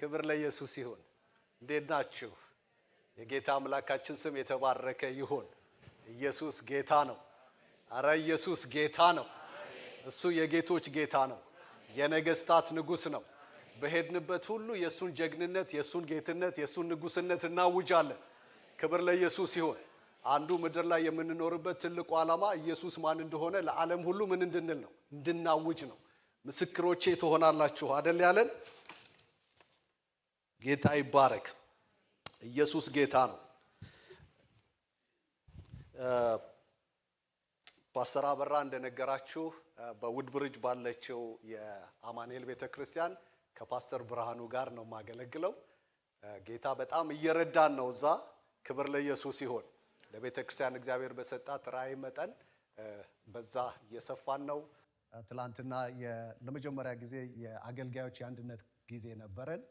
ክብር ለኢየሱስ ይሁን። እንዴት ናችሁ? የጌታ አምላካችን ስም የተባረከ ይሁን። ኢየሱስ ጌታ ነው። አረ ኢየሱስ ጌታ ነው። እሱ የጌቶች ጌታ ነው። የነገስታት ንጉስ ነው። በሄድንበት ሁሉ የሱን ጀግንነት፣ የሱን ጌትነት፣ የሱን ንጉስነት እናውጃለን። ክብር ለኢየሱስ ይሁን። አንዱ ምድር ላይ የምንኖርበት ትልቁ ዓላማ ኢየሱስ ማን እንደሆነ ለዓለም ሁሉ ምን እንድንል ነው? እንድናውጅ ነው። ምስክሮቼ ትሆናላችሁ አይደል ያለን? ጌታ ይባረክ። ኢየሱስ ጌታ ነው። ፓስተር አበራ እንደነገራችሁ በውድብርጅ ባለችው የአማኑኤል ቤተክርስቲያን ከፓስተር ብርሃኑ ጋር ነው ማገለግለው። ጌታ በጣም እየረዳን ነው እዛ። ክብር ለኢየሱስ ይሁን። ለቤተክርስቲያን እግዚአብሔር በሰጣት ራእይ መጠን በዛ እየሰፋን ነው። ትላንትና ለመጀመሪያ ጊዜ የአገልጋዮች የአንድነት ጊዜ ነበረን።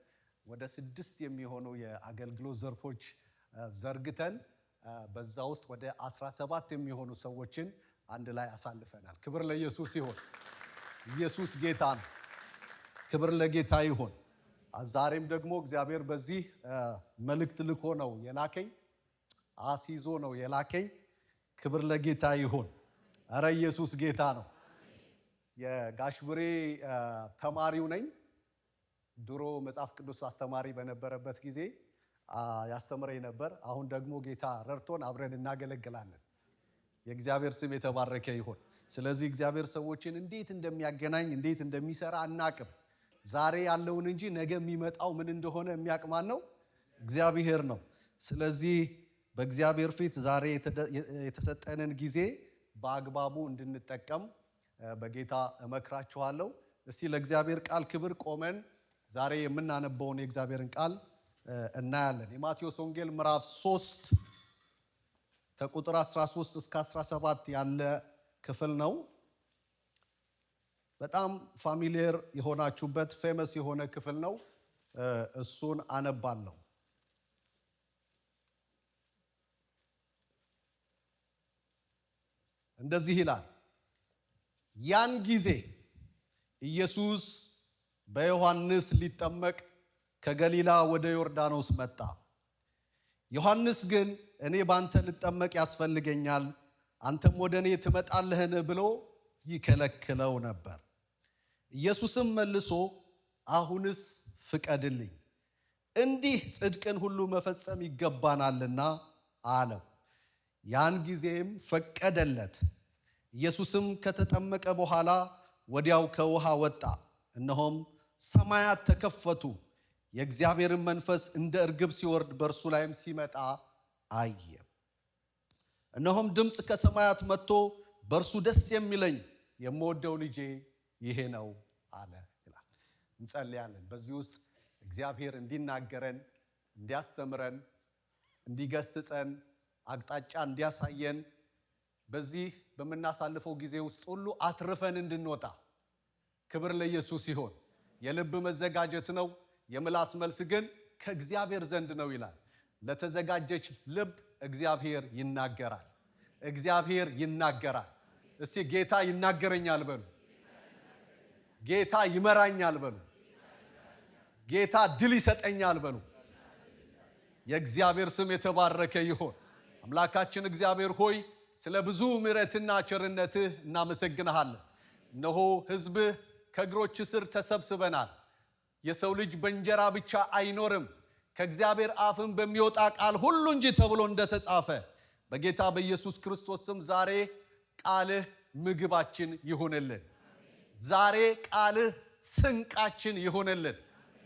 ወደ 6 የሚሆኑ የአገልግሎት ዘርፎች ዘርግተን በዛ ውስጥ ወደ 17 የሚሆኑ ሰዎችን አንድ ላይ አሳልፈናል። ክብር ለኢየሱስ ይሁን። ኢየሱስ ጌታ ነው። ክብር ለጌታ ይሁን። ዛሬም ደግሞ እግዚአብሔር በዚህ መልእክት ልኮ ነው የላከኝ፣ አስይዞ ነው የላከኝ። ክብር ለጌታ ይሁን። አረ ኢየሱስ ጌታ ነው። የጋሽብሬ ተማሪው ነኝ። ድሮ መጽሐፍ ቅዱስ አስተማሪ በነበረበት ጊዜ ያስተምረኝ ነበር። አሁን ደግሞ ጌታ ረድቶን አብረን እናገለግላለን። የእግዚአብሔር ስም የተባረከ ይሁን። ስለዚህ እግዚአብሔር ሰዎችን እንዴት እንደሚያገናኝ እንዴት እንደሚሰራ አናቅም። ዛሬ ያለውን እንጂ ነገ የሚመጣው ምን እንደሆነ የሚያውቅ ማን ነው? እግዚአብሔር ነው። ስለዚህ በእግዚአብሔር ፊት ዛሬ የተሰጠንን ጊዜ በአግባቡ እንድንጠቀም በጌታ እመክራችኋለሁ። እስቲ ለእግዚአብሔር ቃል ክብር ቆመን ዛሬ የምናነበውን የእግዚአብሔርን ቃል እናያለን። የማቴዎስ ወንጌል ምዕራፍ 3 ከቁጥር 13 እስከ 17 ያለ ክፍል ነው። በጣም ፋሚሊየር የሆናችሁበት ፌመስ የሆነ ክፍል ነው። እሱን አነባለሁ። እንደዚህ ይላል። ያን ጊዜ ኢየሱስ በዮሐንስ ሊጠመቅ ከገሊላ ወደ ዮርዳኖስ መጣ። ዮሐንስ ግን እኔ ባንተ ልጠመቅ ያስፈልገኛል፣ አንተም ወደ እኔ ትመጣለህን ብሎ ይከለክለው ነበር። ኢየሱስም መልሶ አሁንስ ፍቀድልኝ፣ እንዲህ ጽድቅን ሁሉ መፈጸም ይገባናልና አለው። ያን ጊዜም ፈቀደለት። ኢየሱስም ከተጠመቀ በኋላ ወዲያው ከውሃ ወጣ። እነሆም ሰማያት ተከፈቱ፣ የእግዚአብሔርን መንፈስ እንደ እርግብ ሲወርድ በእርሱ ላይም ሲመጣ አየ። እነሆም ድምፅ ከሰማያት መጥቶ በእርሱ ደስ የሚለኝ የምወደው ልጄ ይሄ ነው አለ ይላል። እንጸልያለን። በዚህ ውስጥ እግዚአብሔር እንዲናገረን፣ እንዲያስተምረን፣ እንዲገስጸን፣ አቅጣጫ እንዲያሳየን፣ በዚህ በምናሳልፈው ጊዜ ውስጥ ሁሉ አትርፈን እንድንወጣ። ክብር ለኢየሱስ ይሁን። የልብ መዘጋጀት ነው፣ የምላስ መልስ ግን ከእግዚአብሔር ዘንድ ነው ይላል። ለተዘጋጀች ልብ እግዚአብሔር ይናገራል። እግዚአብሔር ይናገራል። እስቲ ጌታ ይናገረኛል በሉ። ጌታ ይመራኛል በሉ። ጌታ ድል ይሰጠኛል በሉ። የእግዚአብሔር ስም የተባረከ ይሁን። አምላካችን እግዚአብሔር ሆይ ስለ ብዙ ምሕረትና ቸርነትህ እናመሰግንሃለን። እነሆ ሕዝብህ ከእግሮች ስር ተሰብስበናል። የሰው ልጅ በእንጀራ ብቻ አይኖርም ከእግዚአብሔር አፍም በሚወጣ ቃል ሁሉ እንጂ ተብሎ እንደተጻፈ በጌታ በኢየሱስ ክርስቶስ ስም ዛሬ ቃልህ ምግባችን ይሁንልን። ዛሬ ቃልህ ስንቃችን ይሁንልን።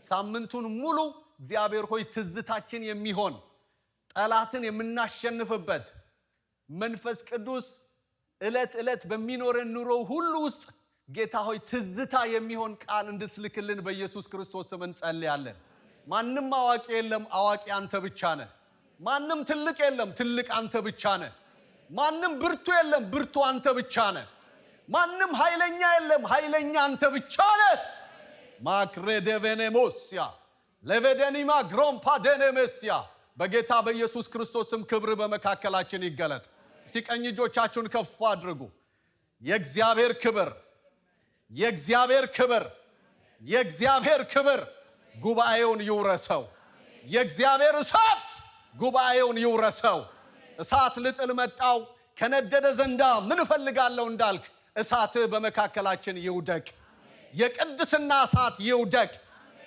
ሳምንቱን ሙሉ እግዚአብሔር ሆይ ትዝታችን የሚሆን ጠላትን የምናሸንፍበት መንፈስ ቅዱስ ዕለት ዕለት በሚኖረን ኑሮ ሁሉ ውስጥ ጌታ ሆይ ትዝታ የሚሆን ቃል እንድትልክልን በኢየሱስ ክርስቶስ ስም እንጸልያለን። ማንም አዋቂ የለም፣ አዋቂ አንተ ብቻ ነህ። ማንም ትልቅ የለም፣ ትልቅ አንተ ብቻ ነህ። ማንም ብርቱ የለም፣ ብርቱ አንተ ብቻ ነህ። ማንም ኃይለኛ የለም፣ ኃይለኛ አንተ ብቻ ነህ። ማክሬዴቬኔሞሲያ ለቬደኒማ ግሮምፓ ደነሜሲያ በጌታ በኢየሱስ ክርስቶስ ስም ክብር በመካከላችን ይገለጥ። ሲቀኝ እጆቻችሁን ከፍ አድርጉ። የእግዚአብሔር ክብር የእግዚአብሔር ክብር ጉባኤውን ይውረሰው። የእግዚአብሔር እሳት ጉባኤውን ይውረሰው። እሳት ልጥል መጣው ከነደደ ዘንዳ ምን እፈልጋለሁ እንዳልክ እሳት በመካከላችን ይውደቅ። የቅድስና እሳት ይውደቅ።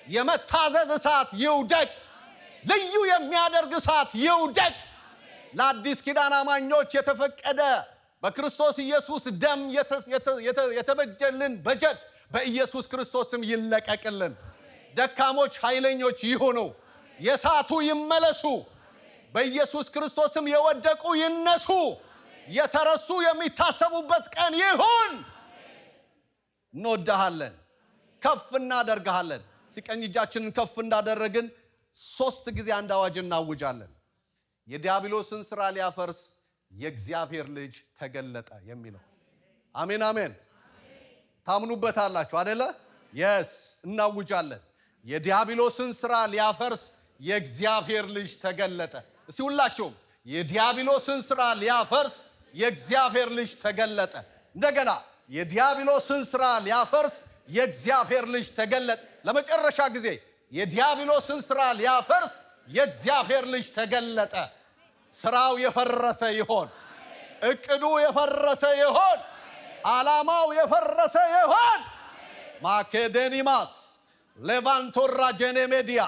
የመታዘዝ እሳት ይውደቅ። ልዩ የሚያደርግ እሳት ይውደቅ። ለአዲስ ኪዳን አማኞች የተፈቀደ በክርስቶስ ኢየሱስ ደም የተበጀልን በጀት በኢየሱስ ክርስቶስም ይለቀቅልን። ደካሞች ኃይለኞች ይሁኑ። የሳቱ ይመለሱ። በኢየሱስ ክርስቶስም የወደቁ ይነሱ። የተረሱ የሚታሰቡበት ቀን ይሁን። እንወድሃለን፣ ከፍ እናደርግሃለን። ሲቀኝ እጃችንን ከፍ እንዳደረግን 3 ጊዜ አንድ አዋጅ እናውጃለን። የዲያብሎስን ሥራ ሊያፈርስ የእግዚአብሔር ልጅ ተገለጠ የሚለው አሜን አሜን። ታምኑበታላችሁ አይደለ? የስ እናውጃለን። የዲያብሎስን ሥራ ሊያፈርስ የእግዚአብሔር ልጅ ተገለጠ። እስቲ ሁላችሁም የዲያብሎስን ሥራ ሊያፈርስ የእግዚአብሔር ልጅ ተገለጠ። እንደገና የዲያብሎስን ሥራ ሊያፈርስ የእግዚአብሔር ልጅ ተገለጠ። ለመጨረሻ ጊዜ የዲያብሎስን ሥራ ሊያፈርስ የእግዚአብሔር ልጅ ተገለጠ። ሥራው የፈረሰ ይሆን፣ እቅዱ የፈረሰ ይሆን፣ ዓላማው የፈረሰ ይሆን። ማኬዴኒማስ ሌቫንቶራ ጄኔሜዲያ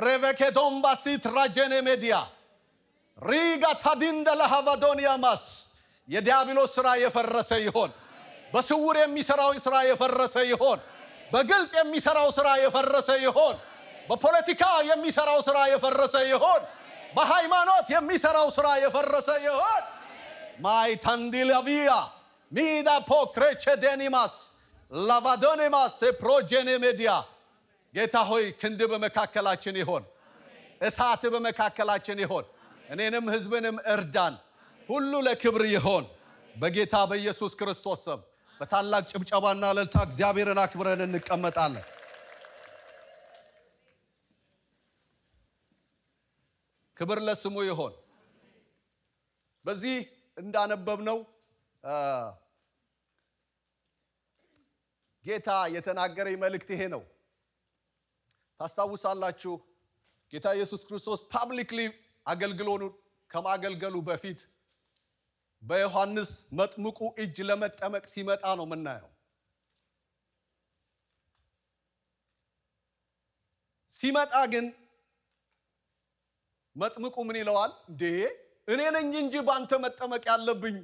ሬቬኬዶምባሲት ራጄኔሜዲያ ሪጋ ታዲንደ ለሃቫዶኒያማስ የዲያብሎስ ሥራ የፈረሰ ይሆን። በስውር የሚሰራው ሥራ የፈረሰ ይሆን። በግልጥ የሚሰራው ሥራ የፈረሰ ይሆን። በፖለቲካ የሚሰራው ሥራ የፈረሰ ይሆን። በሃይማኖት የሚሰራው ሥራ የፈረሰ ይሆን። ማይታንዲላቪያ ሚዳ ፖክሬቼ ዴኒማስ ላቫዶኒማስ ፕሮጄኔሜዲያ ጌታ ሆይ ክንድ በመካከላችን ይሆን። እሳት በመካከላችን ይሆን። እኔንም ሕዝብንም እርዳን። ሁሉ ለክብር ይሆን በጌታ በኢየሱስ ክርስቶስ ስም። በታላቅ ጭብጨባና እልልታ እግዚአብሔርን አክብረን እንቀመጣለን። ክብር ለስሙ ይሆን። በዚህ እንዳነበብነው ጌታ የተናገረኝ መልእክት ይሄ ነው። ታስታውሳላችሁ ጌታ ኢየሱስ ክርስቶስ ፓብሊክሊ አገልግሎቱን ከማገልገሉ በፊት በዮሐንስ መጥምቁ እጅ ለመጠመቅ ሲመጣ ነው የምናየው። ሲመጣ ግን መጥምቁ ምን ይለዋል? እንዴ እኔ ነኝ እንጂ ባንተ መጠመቅ ያለብኝ፣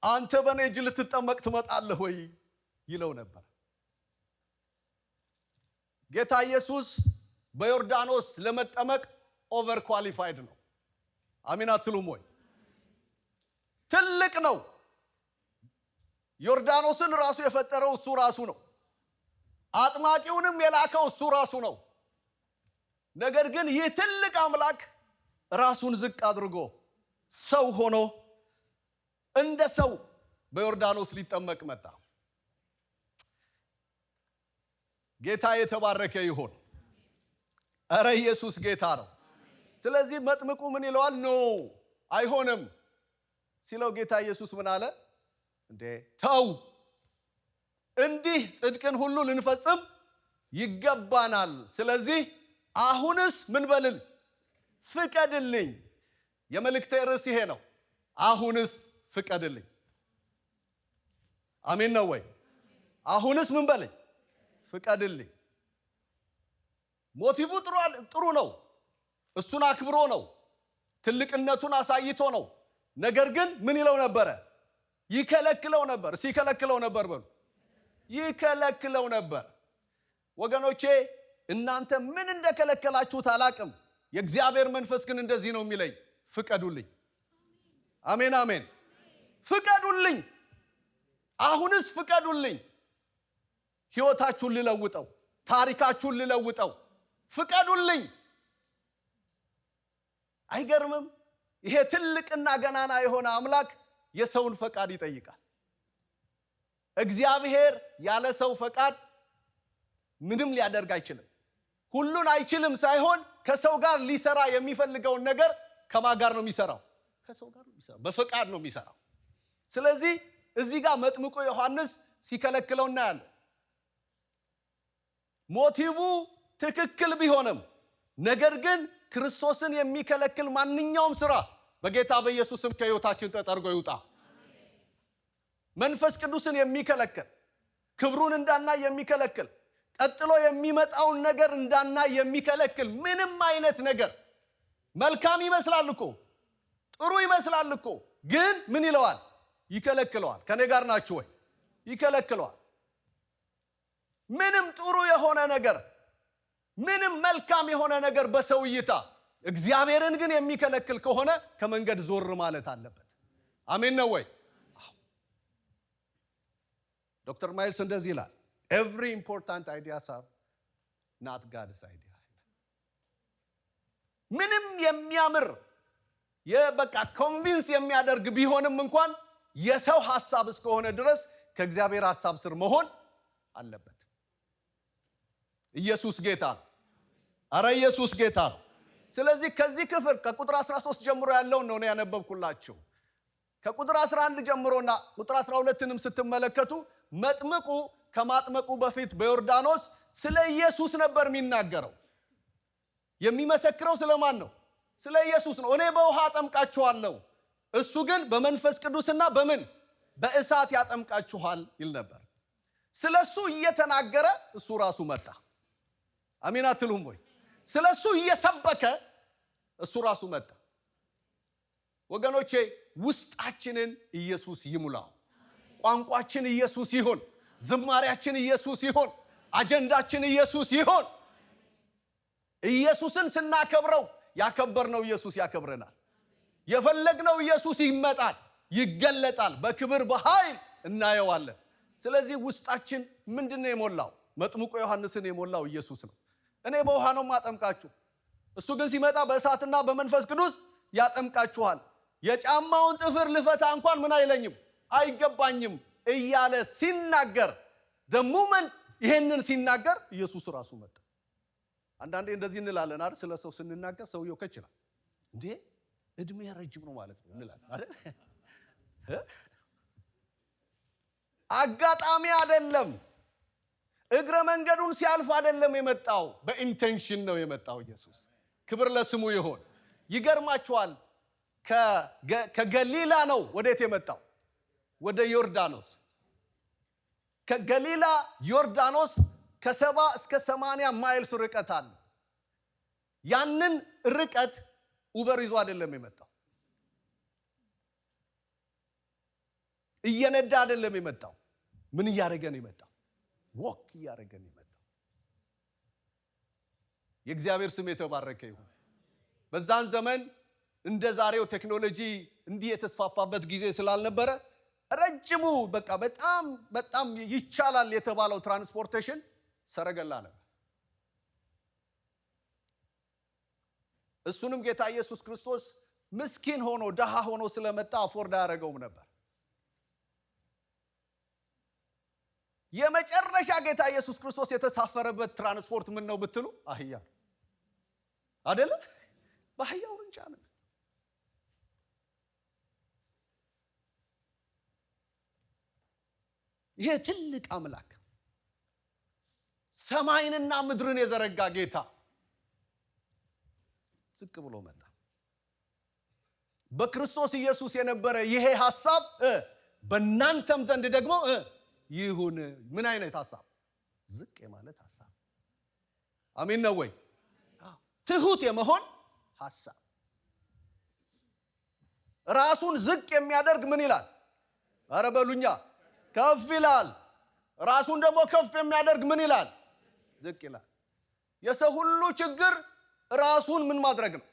አንተ በኔ እጅ ልትጠመቅ ትመጣለህ ወይ ይለው ነበር። ጌታ ኢየሱስ በዮርዳኖስ ለመጠመቅ ኦቨር ኳሊፋይድ ነው። አሜን አትሉም ወይ? ትልቅ ነው። ዮርዳኖስን ራሱ የፈጠረው እሱ ራሱ ነው። አጥማቂውንም የላከው እሱ ራሱ ነው። ነገር ግን ይህ ትልቅ አምላክ ራሱን ዝቅ አድርጎ ሰው ሆኖ እንደ ሰው በዮርዳኖስ ሊጠመቅ መጣ። ጌታ የተባረከ ይሁን። እረ ኢየሱስ ጌታ ነው። ስለዚህ መጥምቁ ምን ይለዋል? ኖ አይሆንም ሲለው ጌታ ኢየሱስ ምን አለ? እንዴ ተው፣ እንዲህ ጽድቅን ሁሉ ልንፈጽም ይገባናል። ስለዚህ አሁንስ ምን በልል? ፍቀድልኝ። የመልእክቴ ርዕስ ይሄ ነው። አሁንስ ፍቀድልኝ። አሜን ነው ወይ? አሁንስ ምን በልኝ? ፍቀድልኝ። ሞቲቭ ጥሩ ነው። እሱን አክብሮ ነው። ትልቅነቱን አሳይቶ ነው። ነገር ግን ምን ይለው ነበረ? ይከለክለው ነበር። ሲከለክለው ነበር በሉ። ይከለክለው ነበር። ወገኖቼ እናንተ ምን እንደከለከላችሁት አላቅም። የእግዚአብሔር መንፈስ ግን እንደዚህ ነው የሚለኝ፣ ፍቀዱልኝ። አሜን አሜን። ፍቀዱልኝ። አሁንስ ፍቀዱልኝ። ሕይወታችሁን ልለውጠው፣ ታሪካችሁን ልለውጠው። ፍቀዱልኝ። አይገርምም? ይሄ ትልቅና ገናና የሆነ አምላክ የሰውን ፈቃድ ይጠይቃል። እግዚአብሔር ያለ ሰው ፈቃድ ምንም ሊያደርግ አይችልም። ሁሉን አይችልም ሳይሆን ከሰው ጋር ሊሰራ የሚፈልገውን ነገር ከማን ጋር ነው የሚሰራው? ከሰው ጋር ነው የሚሰራው። በፈቃድ ነው የሚሰራው። ስለዚህ እዚህ ጋር መጥምቁ ዮሐንስ ሲከለክለው እናያለን። ሞቲቭ ትክክል ቢሆንም ነገር ግን ክርስቶስን የሚከለክል ማንኛውም ስራ በጌታ በኢየሱስም ከሕይወታችን ተጠርጎ ይውጣ። መንፈስ ቅዱስን የሚከለክል ክብሩን እንዳናይ የሚከለክል ቀጥሎ የሚመጣውን ነገር እንዳናይ የሚከለክል ምንም አይነት ነገር መልካም ይመስላል እኮ ጥሩ ይመስላል እኮ ግን ምን ይለዋል? ይከለክለዋል። ከኔ ጋር ናችሁ ወይ? ይከለክለዋል። ምንም ጥሩ የሆነ ነገር ምንም መልካም የሆነ ነገር በሰው እይታ እግዚአብሔርን ግን የሚከለክል ከሆነ ከመንገድ ዞር ማለት አለበት። አሜን ነው ወይ? ዶክተር ማይልስ እንደዚህ ይላል every important ideas are not God's idea። ምንም የሚያምር የበቃ ኮንቪንስ የሚያደርግ ቢሆንም እንኳን የሰው ሐሳብ እስከሆነ ድረስ ከእግዚአብሔር ሐሳብ ስር መሆን አለበት። ኢየሱስ ጌታ ነው። አረ ኢየሱስ ጌታ ነው። ስለዚህ ከዚህ ክፍል ከቁጥር 13 ጀምሮ ያለውን ነው ያነበብኩላችሁ። ከቁጥር 11 ጀምሮና ቁጥር 12ንም ስትመለከቱ መጥምቁ ከማጥመቁ በፊት በዮርዳኖስ ስለ ኢየሱስ ነበር የሚናገረው። የሚመሰክረው ስለማን ነው? ስለ ኢየሱስ ነው። እኔ በውሃ አጠምቃችኋለሁ፣ እሱ ግን በመንፈስ ቅዱስና በምን በእሳት ያጠምቃችኋል ይል ነበር። ስለሱ እየተናገረ እሱ ራሱ መጣ። አሜን አትሉም ወይ? ስለሱ እየሰበከ እሱ ራሱ መጣ። ወገኖቼ ውስጣችንን ኢየሱስ ይሙላው። ቋንቋችን ኢየሱስ ይሁን፣ ዝማሬያችን ኢየሱስ ይሁን፣ አጀንዳችን ኢየሱስ ይሁን። ኢየሱስን ስናከብረው ያከበርነው ኢየሱስ ያከብረናል። የፈለግነው ኢየሱስ ይመጣል፣ ይገለጣል፣ በክብር በኃይል እናየዋለን። ስለዚህ ውስጣችን ምንድነው የሞላው? መጥምቁ ዮሐንስን የሞላው ኢየሱስ ነው። እኔ በውሃ ነው ማጠምቃችሁ፣ እሱ ግን ሲመጣ በእሳትና በመንፈስ ቅዱስ ያጠምቃችኋል። የጫማውን ጥፍር ልፈታ እንኳን ምን አይለኝም አይገባኝም እያለ ሲናገር the moment ይሄንን ሲናገር ኢየሱስ ራሱ መጣ። አንዳንዴ እንደዚህ እንላለን አይደል? ስለ ሰው ስንናገር ሰውየው ከችላል እንዴ እድሜ ረጅም ነው ማለት ነው እንላለን አይደል? አጋጣሚ አይደለም። እግረ መንገዱን ሲያልፍ አይደለም የመጣው፣ በኢንቴንሽን ነው የመጣው ኢየሱስ። ክብር ለስሙ ይሁን። ይገርማችኋል፣ ከገሊላ ነው ወዴት የመጣው? ወደ ዮርዳኖስ። ከገሊላ ዮርዳኖስ ከ70 እስከ 80 ማይልስ ርቀት አለ። ያንን ርቀት ኡበር ይዞ አይደለም የመጣው፣ እየነዳ አይደለም የመጣው። ምን እያደረገ ነው የመጣው? ወክ እያደረገ ነው የመጣው። የእግዚአብሔር ስም የተባረከ ይሁን። በዛን ዘመን እንደ ዛሬው ቴክኖሎጂ እንዲህ የተስፋፋበት ጊዜ ስላልነበረ ረጅሙ በቃ በጣም ይቻላል የተባለው ትራንስፖርቴሽን ሰረገላ ነበር። እሱንም ጌታ ኢየሱስ ክርስቶስ ምስኪን ሆኖ ደሃ ሆኖ ስለመጣ አፎርድ አያደርገውም ነበር። የመጨረሻ ጌታ ኢየሱስ ክርስቶስ የተሳፈረበት ትራንስፖርት ምን ነው ብትሉ አህያ አይደለ? በአህያ ውርንጫ ነው። ይሄ ትልቅ አምላክ ሰማይንና ምድርን የዘረጋ ጌታ ዝቅ ብሎ መጣ። በክርስቶስ ኢየሱስ የነበረ ይሄ ሐሳብ በእናንተም ዘንድ ደግሞ ይሁን። ምን አይነት ሐሳብ? ዝቅ የማለት ሐሳብ። አሜን ነው ወይ? ትሁት የመሆን ሐሳብ። ራሱን ዝቅ የሚያደርግ ምን ይላል? ኧረ በሉኛ ከፍ ይላል። ራሱን ደግሞ ከፍ የሚያደርግ ምን ይላል? ዝቅ ይላል። የሰው ሁሉ ችግር ራሱን ምን ማድረግ ነው?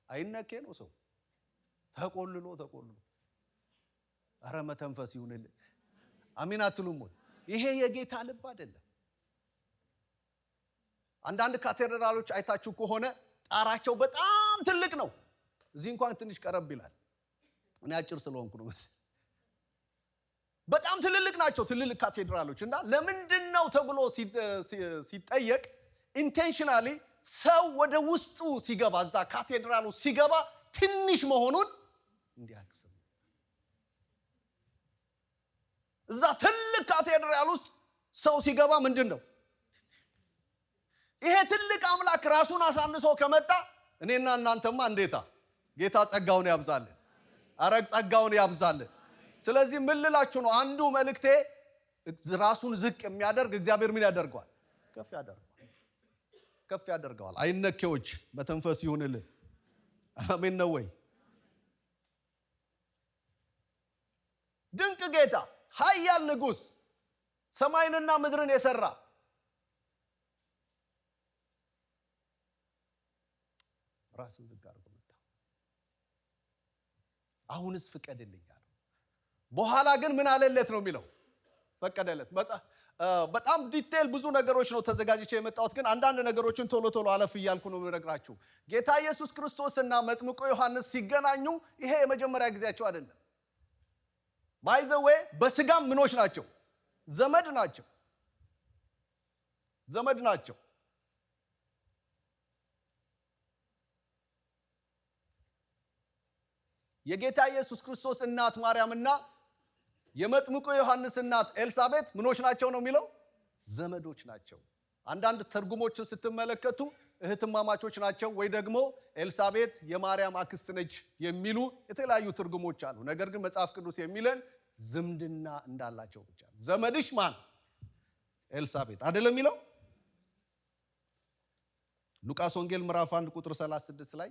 አይነኬ ነው ሰው ተቆልሎ ኧረ መተንፈስ ይሁንልን። አሜን አትሉም ወይ? ይሄ የጌታ ልብ አይደለም። አንዳንድ ካቴድራሎች አይታችሁ ከሆነ ጣራቸው በጣም ትልቅ ነው። እዚህ እንኳን ትንሽ ቀረብ ይላል። እኔ አጭር ስለሆንኩ ነው መሰለኝ። በጣም ትልልቅ ናቸው ትልልቅ ካቴድራሎች። እና ለምንድነው ተብሎ ሲጠየቅ ኢንቴንሽናሊ ሰው ወደ ውስጡ ሲገባ እዛ ካቴድራሉ ሲገባ ትንሽ መሆኑን እንዲያክስ። እዛ ትልቅ ካቴድራል ውስጥ ሰው ሲገባ ምንድነው ይሄ ትልቅ አምላክ ራሱን አሳንሶ ከመጣ እኔና እናንተማ እንዴታ ጌታ ጸጋውን ያብዛልን። አረግ ጸጋውን ያብዛልን። ስለዚህ ምን ልላችሁ ነው? አንዱ መልእክቴ ራሱን ዝቅ የሚያደርግ እግዚአብሔር ምን ያደርገዋል? ከፍ ያደርገዋል። አይነኬዎች መተንፈስ ይሁንልን። አሜን ነው ወይ? ድንቅ ጌታ፣ ኃያል ንጉሥ፣ ሰማይንና ምድርን የሰራ ራሱን ዝቅ አድርጎ መጣ። አሁንስ ፍቀድልኝ አለ። በኋላ ግን ምን አለለት ነው የሚለው? ፈቀደለት። በጣም ዲቴል ብዙ ነገሮች ነው ተዘጋጅቼ የመጣሁት፣ ግን አንዳንድ ነገሮችን ቶሎ አለፍ እያልኩ ነው የምነግራችሁ። ጌታ ኢየሱስ ክርስቶስና መጥምቁ ዮሐንስ ሲገናኙ ይሄ የመጀመሪያ ጊዜያቸው አይደለም። ባይ ዘ ዌይ በስጋም ምኖች ናቸው? ዘመድ ናቸው። የጌታ ኢየሱስ ክርስቶስ እናት ማርያምና የመጥምቁ ዮሐንስ እናት ኤልሳቤጥ ምኖች ናቸው ነው የሚለው? ዘመዶች ናቸው። አንዳንድ ትርጉሞችን ስትመለከቱ እህትማማቾች ናቸው ወይ ደግሞ ኤልሳቤጥ የማርያም አክስት ነች የሚሉ የተለያዩ ትርጉሞች አሉ። ነገር ግን መጽሐፍ ቅዱስ የሚለን ዝምድና እንዳላቸው ብቻ ነው። ዘመድሽ ማን? ኤልሳቤጥ አይደለም የሚለው? ሉቃስ ወንጌል ምዕራፍ 1 ቁጥር 36 ላይ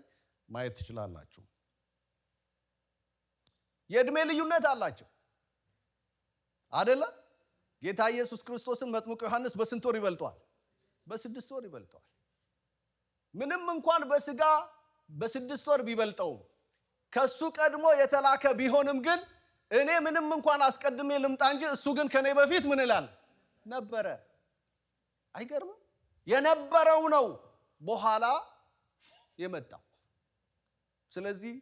ማየት ትችላላችሁ። የእድሜ ልዩነት አላቸው አይደለ? ጌታ ኢየሱስ ክርስቶስን መጥምቁ ዮሐንስ በስንት ወር ይበልጠዋል? በ6 ወር ይበልጠዋል። ምንም እንኳን በስጋ በ6 ወር ቢበልጠው ከሱ ቀድሞ የተላከ ቢሆንም ግን እኔ ምንም እንኳን አስቀድሜ ልምጣ እንጂ እሱ ግን ከኔ በፊት ምን ይላል ነበረ። አይገርምም? የነበረው ነው በኋላ የመጣው። ስለዚህ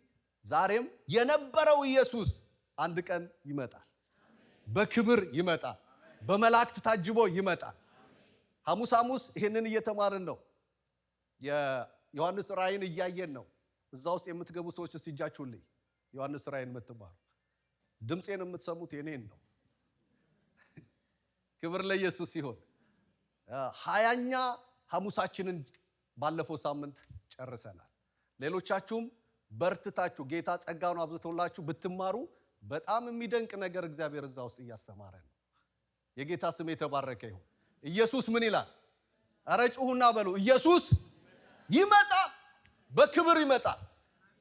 ዛሬም የነበረው ኢየሱስ አንድ ቀን ይመጣል። በክብር ይመጣል። በመላእክት ታጅቦ ይመጣል። ሐሙስ ይሄንን እየተማርን ነው። የዮሐንስ ራእይን እያየን ነው። እዛ ውስጥ የምትገቡ ሰዎች ሲጃችሁልኝ ዮሐንስ ራእይን የምትማሩ ድምጼን የምትሰሙት የኔን ነው። ክብር ለኢየሱስ ይሁን። 20ኛ ሐሙሳችንን ባለፈው ሳምንት ጨርሰናል። ሌሎቻችሁም በርትታችሁ ጌታ ጸጋውን አብዝቶላችሁ ብትማሩ በጣም የሚደንቅ ነገር እግዚአብሔር እዛ ውስጥ እያስተማረ ነው። የጌታ ስም የተባረከ ይሁን። ኢየሱስ ምን ይላል? ኧረ ጩኹና በሉ። ኢየሱስ ይመጣል። በክብር ይመጣል።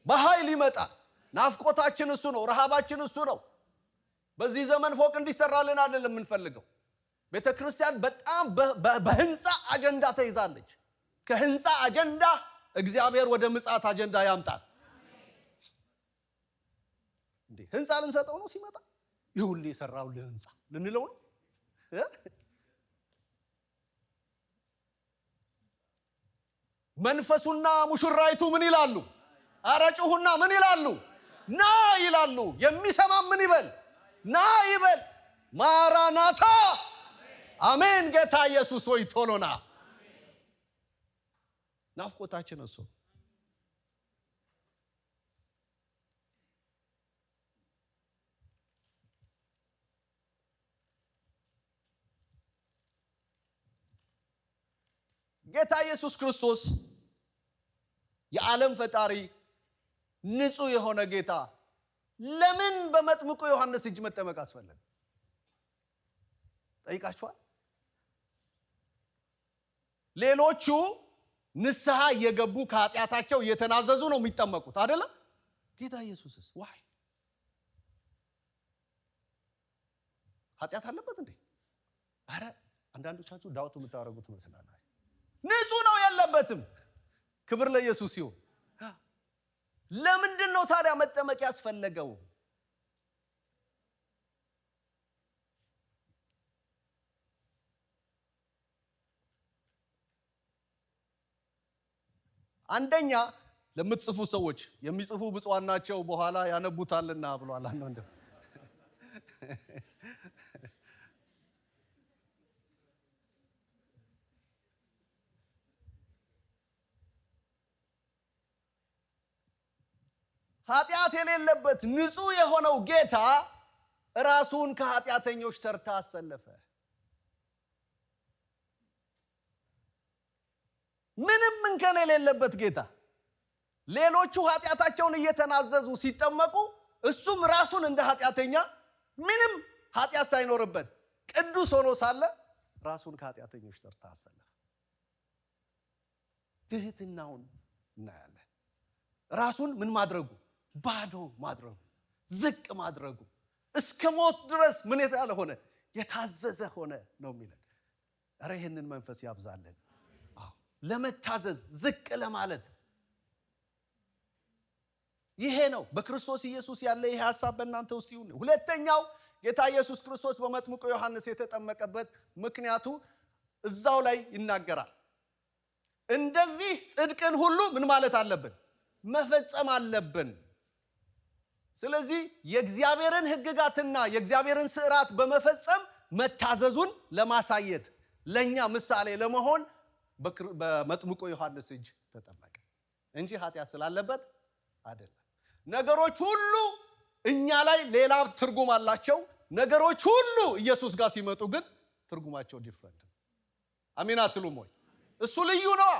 በኃይል ይመጣል። ናፍቆታችን እሱ ነው። ረሃባችን እሱ ነው። በዚህ ዘመን ፎቅ እንዲሰራልን አይደለም የምንፈልገው። ቤተክርስቲያን በጣም በህንፃ አጀንዳ ተይዛለች። ከህንፃ አጀንዳ እግዚአብሔር ወደ ምጽአት አጀንዳ ያምጣል። እንዴ ህንፃ ልንሰጠው ነው ሲመጣ? ይሁን የሰራው ለህንፃ ልንለው ነው? መንፈሱና ሙሽራይቱ ምን ይላሉ? ኧረ ጩኹና ምን ይላሉ? ና ይላሉ። የሚሰማ ምን ይበል? ና ይበል። ማራናታ። አሜን። ጌታ ኢየሱስ ሆይ ቶሎና። ናፍቆታችን እሱ። ጌታ ኢየሱስ ክርስቶስ የዓለም ፈጣሪ ንጹህ የሆነ ጌታ ለምን በመጥምቁ ዮሐንስ እጅ መጠመቅ አስፈለገ? ጠይቃችኋል? ሌሎቹ ንስሐ እየገቡ ከኃጢአታቸው እየተናዘዙ ነው የሚጠመቁት አይደለ? ጌታ ኢየሱስስ ዋይ ኃጢአት አለበት እንዴ? አረ አንዳንዶቻችሁ ዳውት የምታረጉት መስላላችሁ። ንጹህ ነው የለበትም። ክብር ለኢየሱስ ይሁን። ለምንድን ነው ታዲያ መጠመቅ ያስፈለገው? አንደኛ ለምትጽፉ ሰዎች የሚጽፉ ብፁዓን ናቸው በኋላ ያነቡታልና ብሏል። አንተ ኃጢአት የሌለበት ንጹህ የሆነው ጌታ ራሱን ከኃጢአተኞች ተርታ አሰለፈ። ምንም እንከን የሌለበት ጌታ ሌሎቹ ኃጢአታቸውን እየተናዘዙ ሲጠመቁ እሱም ራሱን እንደ ኃጢአተኛ ምንም ኃጢአት ሳይኖርበት ቅዱስ ሆኖ ሳለ ራሱን ከኃጢአተኞች ተርታ አሰለፈ። ትህትናውን እናያለን። ራሱን ምን ማድረጉ? ባዶ ማድረጉ፣ ዝቅ ማድረጉ፣ እስከ ሞት ድረስ ምን ያለ ሆነ? የታዘዘ ሆነ ነው የሚለን። ኧረ ይህንን መንፈስ ያብዛልን። ለመታዘዝ ዝቅ ለማለት ይሄ ነው በክርስቶስ ኢየሱስ ያለ ይሄ ሐሳብ በእናንተ ውስጥ ይሁን። ሁለተኛው ጌታ ኢየሱስ ክርስቶስ በመጥምቁ ዮሐንስ የተጠመቀበት ምክንያቱ እዛው ላይ ይናገራል። እንደዚህ ጽድቅን ሁሉ ምን ማለት አለብን? መፈጸም አለብን። ስለዚህ የእግዚአብሔርን ሕግጋትና የእግዚአብሔርን ሥርዓት በመፈጸም መታዘዙን ለማሳየት ለኛ ምሳሌ ለመሆን በመጥምቁ ዮሐንስ እጅ ተጠመቀ እንጂ ኃጢአት ስላለበት አይደለም። ነገሮች ሁሉ እኛ ላይ ሌላ ትርጉም አላቸው። ነገሮች ሁሉ ኢየሱስ ጋር ሲመጡ ግን ትርጉማቸው ዲፍረንት ነው። አሜን አትሉም ወይ? እሱ ልዩ ነው።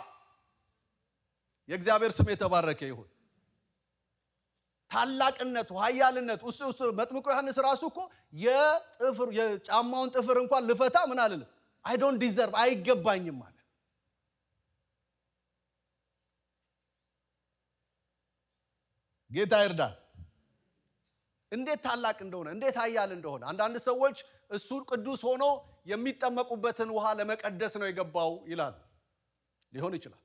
የእግዚአብሔር ስም የተባረከ ይሁን። ታላቅነቱ፣ ኃያልነቱ እሱ መጥምቁ ዮሐንስ ራሱ እኮ የጫማውን ጥፍር እንኳን ልፈታ ምን አልልም፣ አይ ዶንት ዲዘርቭ አይገባኝም ማለት። ጌታ ይርዳል። እንዴት ታላቅ እንደሆነ እንዴት ኃያል እንደሆነ። አንዳንድ ሰዎች እሱ ቅዱስ ሆኖ የሚጠመቁበትን ውሃ ለመቀደስ ነው የገባው ይላሉ። ሊሆን ይችላል።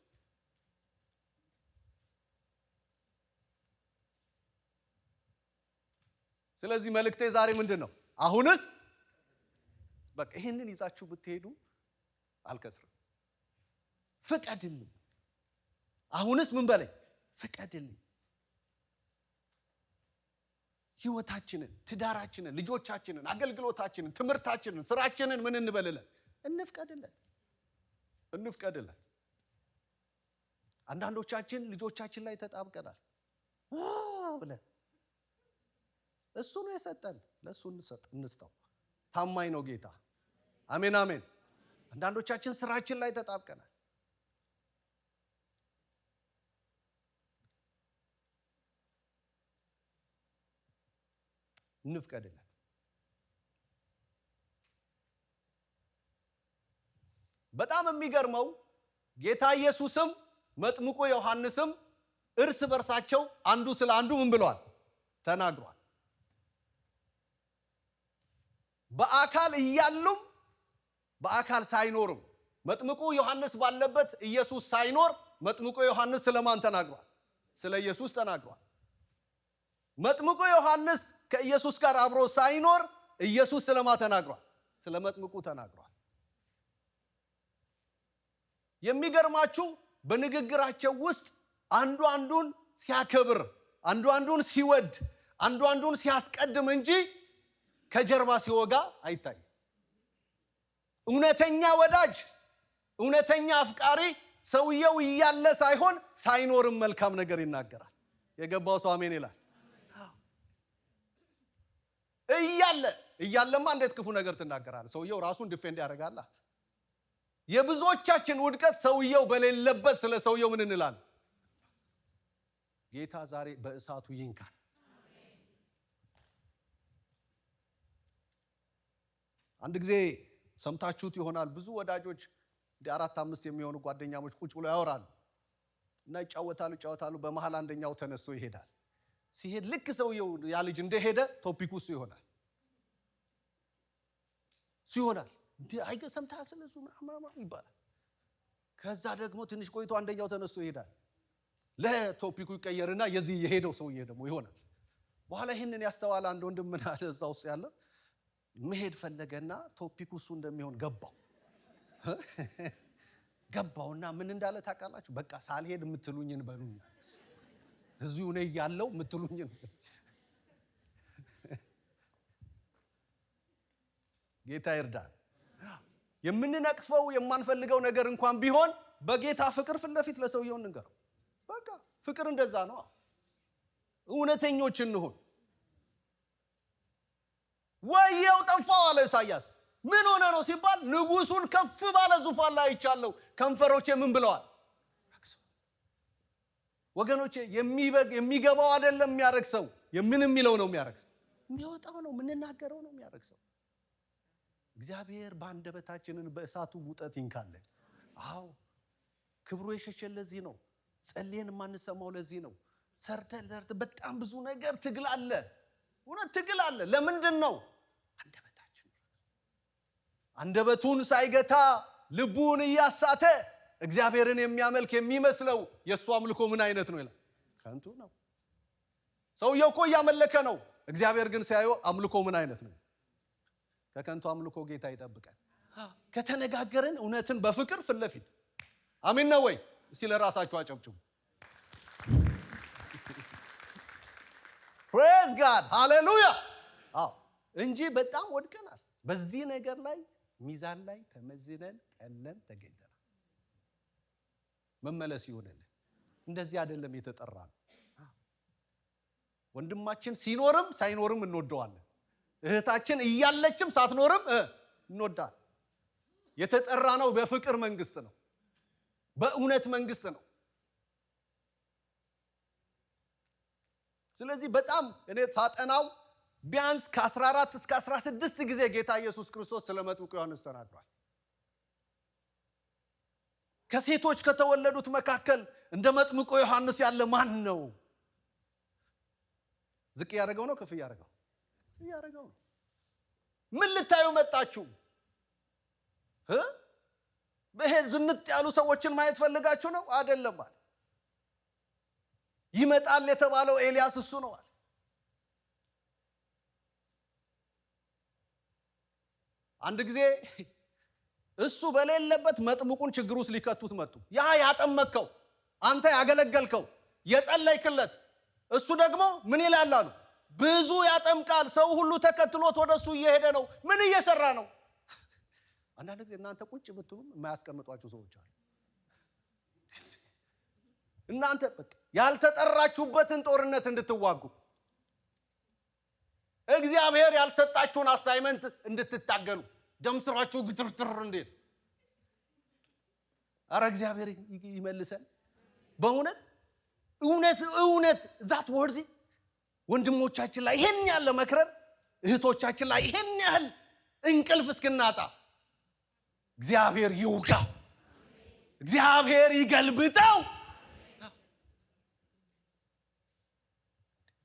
ስለዚህ መልእክቴ ዛሬ ምንድን ነው? አሁንስ በቃ ይሄንን ይዛችሁ ብትሄዱ አልከስርም። ፍቀድልኝ። አሁንስ ምን በለኝ? ፍቀድልኝ። ህይወታችንን፣ ትዳራችንን፣ ልጆቻችንን፣ አገልግሎታችንን፣ ትምህርታችንን፣ ስራችንን ምን እንበልለን? እንፍቀድለት። አንዳንዶቻችን ልጆቻችን ላይ ተጣብቀናል ብለን እሱ ነው የሰጠን፣ ለሱ እንስጠው። ታማኝ ነው ጌታ። አሜን አሜን። አንዳንዶቻችን ስራችን ላይ ተጣብቀናል። እንፍቀድለት። በጣም የሚገርመው ጌታ ኢየሱስም መጥምቁ ዮሐንስም እርስ በርሳቸው አንዱ ስለ አንዱ ምን ብለዋል? ተናግሯል። በአካል እያሉም በአካል ሳይኖርም መጥምቁ ዮሐንስ ባለበት ኢየሱስ ሳይኖር መጥምቁ ዮሐንስ ስለማን ተናግሯል? ስለ ኢየሱስ ተናግሯል። መጥምቁ ዮሐንስ ከኢየሱስ ጋር አብሮ ሳይኖር ኢየሱስ ስለማን ተናግሯል? ስለ መጥምቁ ተናግሯል። የሚገርማችሁ በንግግራቸው ውስጥ አንዱ አንዱን ሲያከብር፣ አንዱ አንዱን ሲወድ፣ አንዱ አንዱን ሲያስቀድም እንጂ ከጀርባ ሲወጋ አይታይም። እውነተኛ ወዳጅ፣ እውነተኛ አፍቃሪ ሰውየው እያለ ሳይሆን ሳይኖርም መልካም ነገር ይናገራል። የገባው ሰው አሜን ይላል። እያለማ እንዴት ክፉ ነገር ትናገራለህ? ሰውየው ራሱን ዲፌንድ ያደርጋል። የብዙዎቻችን ውድቀት ሰውየው በሌለበት ስለ ሰውየው ምን እንላለን? ጌታ ዛሬ በእሳቱ ይንካል። አንድ ጊዜ ሰምታችሁት ይሆናል። ብዙ ወዳጆች እንደ 4-5 የሚሆኑ ጓደኛሞች ቁጭ ብለው ያወራሉ እና ይጫወታሉ። በመሃል አንደኛው ተነስቶ ይሄዳል። ሲሄድ ልክ ሰውየው ያ ልጅ እንደሄደ ቶፒኩ እሱ ይሆናል። አይገ ሰምታል ስለሱ ይባላል። ከዛ ደግሞ ትንሽ ቆይቶ አንደኛው ተነስቶ ይሄዳል። ለቶፒኩ ይቀየርና የዚህ የሄደው ሰውዬ ደግሞ ይሆናል። በኋላ ይሄንን ያስተዋለ አንድ ወንድም ምን አለ፣ እዛ ውስጥ ያለ መሄድ ፈለገና ቶፒኩ እሱ እንደሚሆን ገባውና ምን እንዳለ ታውቃላችሁ? በቃ ሳልሄድ የምትሉኝን በሉኝ፣ እዚሁ ነው ያለው የምትሉኝን። ጌታ ይርዳን። የምንነቅፈው የማንፈልገው ነገር እንኳን ቢሆን በጌታ ፍቅር ፊት ለፊት ለሰውየው እንንገረው። በቃ ፍቅር እንደዛ ነው። እውነተኞች እንሁን። ወየው ጠፋው አለ ኢሳይያስ። ምን ሆነ ነው ሲባል ንጉሱን ከፍ ባለ ዙፋን ላይ አይቻለሁ፣ ከንፈሮቼ ምን ብለዋል? ወገኖቼ የሚገባው አይደለም የሚያረክሰው የምን የሚለው ነው የሚያረክሰው የሚወጣው ነው ምንናገረው ነው የሚያረክሰው እግዚአብሔር በአንደበታችንን በእሳቱ ሙጠት ይንካለን አዎ ክብሩ የሸሸለ ለዚህ ነው ጸልየን ማንሰማው ለዚህ ነው ሰርተን በጣም ብዙ ነገር ትግል አለ ወና ትግል አለ ለምንድን ነው አንደበቱን ሳይገታ ልቡን ያሳተ እግዚአብሔርን የሚያመልክ የሚመስለው የሱ አምልኮ ምን አይነት ነው ይላል ከንቱ ነው ሰውየው እኮ ያመለከ ነው እግዚአብሔር ግን ሲያየው አምልኮ ምን አይነት ነው ከከንቱ አምልኮ ጌታ ይጠብቀን ከተነጋገርን እውነትን በፍቅር ፍለፊት አሜን ነው ወይ እስቲ ለራሳችሁ አጨብጭቡ praise god hallelujah አዎ እንጂ በጣም ወድቀናል በዚህ ነገር ላይ ሚዛን ላይ ተመዝነን ቀለን ተገኝተናል መመለስ ይሆነልን እንደዚህ አይደለም የተጠራን ወንድማችን ሲኖርም ሳይኖርም እንወደዋለን እህታችን እያለችም ሳትኖርም እንወዳለን የተጠራነው በፍቅር መንግስት ነው በእውነት መንግስት ነው ስለዚህ በጣም እኔ ሳጠናው ቢያንስ ከ14 እስከ 16 ጊዜ ጌታ ኢየሱስ ክርስቶስ ስለመጥምቁ ዮሐንስ ተናግሯል ከሴቶች ከተወለዱት መካከል እንደ መጥምቁ ዮሐንስ ያለ ማን ነው ዝቅ ያደረገው ነው ከፍ ያደረገው ነው ምን ልታዩ መጣችሁ በሄድ ዝንጥ ያሉ ሰዎችን ማየት ፈልጋችሁ ነው አይደለም ማለት ይመጣል የተባለው ኤልያስ እሱ ነው አለ አንድ ጊዜ እሱ በሌለበት መጥምቁን ችግር ውስጥ ሊከቱት መጡ ያ ያጠመከው አንተ ያገለገልከው የጸለይክለት እሱ ደግሞ ምን ይላል አሉ ብዙ ያጠምቃል ሰው ሁሉ ተከትሎት ወደሱ እየሄደ ነው ምን እየሰራ ነው አንዳንድ ጊዜ እናንተ ቁጭ ብትሉም የማያስቀምጧችሁ ሰዎች አሉ እናንተ ያልተጠራችሁበትን ጦርነት እንድትዋጉ እግዚአብሔር ያልሰጣችሁን አሳይመንት እንድትታገሉ ደምስራችሁ ግትርትር እንዴ አረ እግዚአብሔር ይመልሰን በእውነት ዛት ወርዚ ወንድሞቻችን ላይ ይሄን ያለ መከራ እህቶቻችን ላይ ይሄን ያህል እንቅልፍ እስክናጣ እግዚአብሔር ይውጋ እግዚአብሔር ይገልብጠው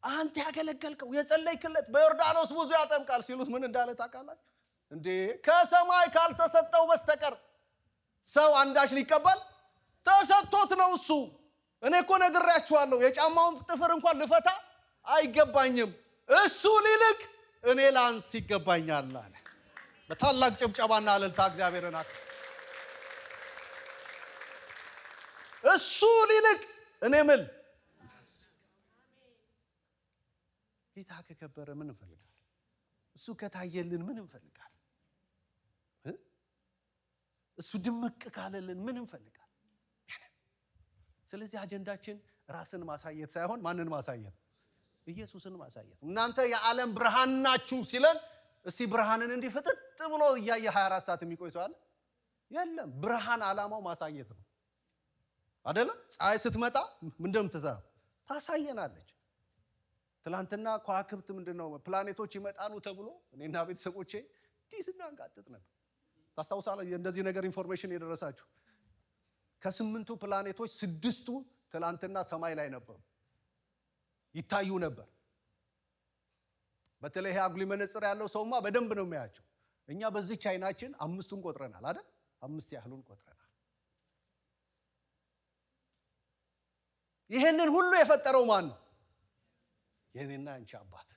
አንተ ያገለገልከው የጸለይክለት በዮርዳኖስ ብዙ ያጠምቃል ሲሉት ምን እንዳለ ታውቃላችሁ እንዴ ከሰማይ ካልተሰጠው በስተቀር ሰው አንዳች ሊቀበል ተሰጥቶት ነው እሱ እኔ እኮ ነግሬያችኋለሁ የጫማውን ጥፍር እንኳን ልፈታ አይገባኝም እሱ ሊልቅ እኔ ላንስ ይገባኛል አለ በታላቅ ጭብጨባና እልልታ እግዚአብሔርን አክ እሱ ሊልቅ እኔ ምን ጌታ ከከበረ ምን እንፈልጋለን እሱ ከታየልን ምን እንፈልጋለን እሱ ድምቅ ካለልን ምን እንፈልጋለን ስለዚህ አጀንዳችን ራስን ማሳየት ሳይሆን ማንን ማሳየት ኢየሱስን ማሳየት እናንተ የዓለም ብርሃን ናችሁ ሲለን እስቲ ብርሃንን እንዲፈጥጥ ብሎ ያየ 24 ሰዓት የሚቆይ ሰው አለ የለም ብርሃን ዓላማው ማሳየት ነው አይደለ ፀሐይ ስትመጣ ምንድነው ተሰራ ታሳየናለች ትላንትና ከዋክብት ምንድነው ፕላኔቶች ይመጣሉ ተብሎ እኔና ቤተሰቦቼ ዲስና አንጋጥጥ ነበር ታስታውሳለህ እንደዚህ ነገር ኢንፎርሜሽን የደረሳችሁ ከ8ቱ ፕላኔቶች 6ቱ ትላንትና ሰማይ ላይ ነበሩ ይታዩ ነበር በተለይ አጉሊ መነጽር ያለው ሰውማ በደንብ ነው የሚያያቸው እኛ በዚህ ቻይናችን 5ቱን ቆጥረናል አይደል 5 ያህሉን ቆጥረናል ይሄንን ሁሉ የፈጠረው ማን ነው የኔና አንቺ አባት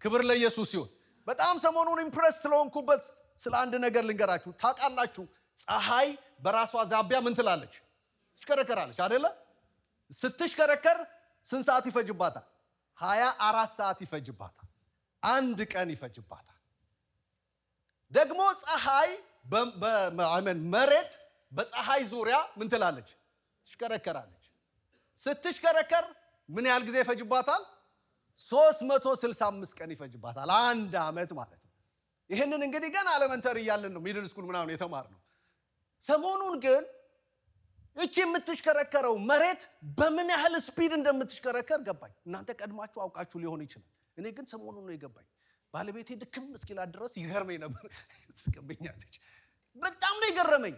ክብር ለኢየሱስ ይሁን በጣም ሰሞኑን ኢምፕረስ ስለሆንኩበት ስለ አንድ ነገር ልንገራችሁ ታውቃላችሁ ፀሐይ በራሷ ዛቢያ ምን ትላለች ትሽከረከራለች አይደለ ስትሽከረከር ስንት ሰዓት ይፈጅባታል 24 ሰዓት ይፈጅባታል አንድ ቀን ይፈጅባታል ደግሞ ፀሐይ መሬት በፀሐይ ዙሪያ ምን ትላለች ትሽከረከራለች ስትሽከረከር ምን ያህል ጊዜ ይፈጅባታል 365 ቀን ይፈጅባታል አንድ አመት ማለት ነው ይሄንን እንግዲህ ገና ኤሌመንተሪ ያለን ነው ሚድል ስኩል ምናምን የተማርነው ሰሞኑን ግን እቺ የምትሽከረከረው መሬት በምን ያህል ስፒድ እንደምትሽከረከር ገባኝ። እናንተ ቀድማችሁ አውቃችሁ ሊሆን ይችላል። እኔ ግን ሰሞኑን ነው የገባኝ። ባለቤቴ ድክም እስኪላት ድረስ ይገርመኝ ነበር። ትስቀበኛለች። በጣም ነው የገረመኝ።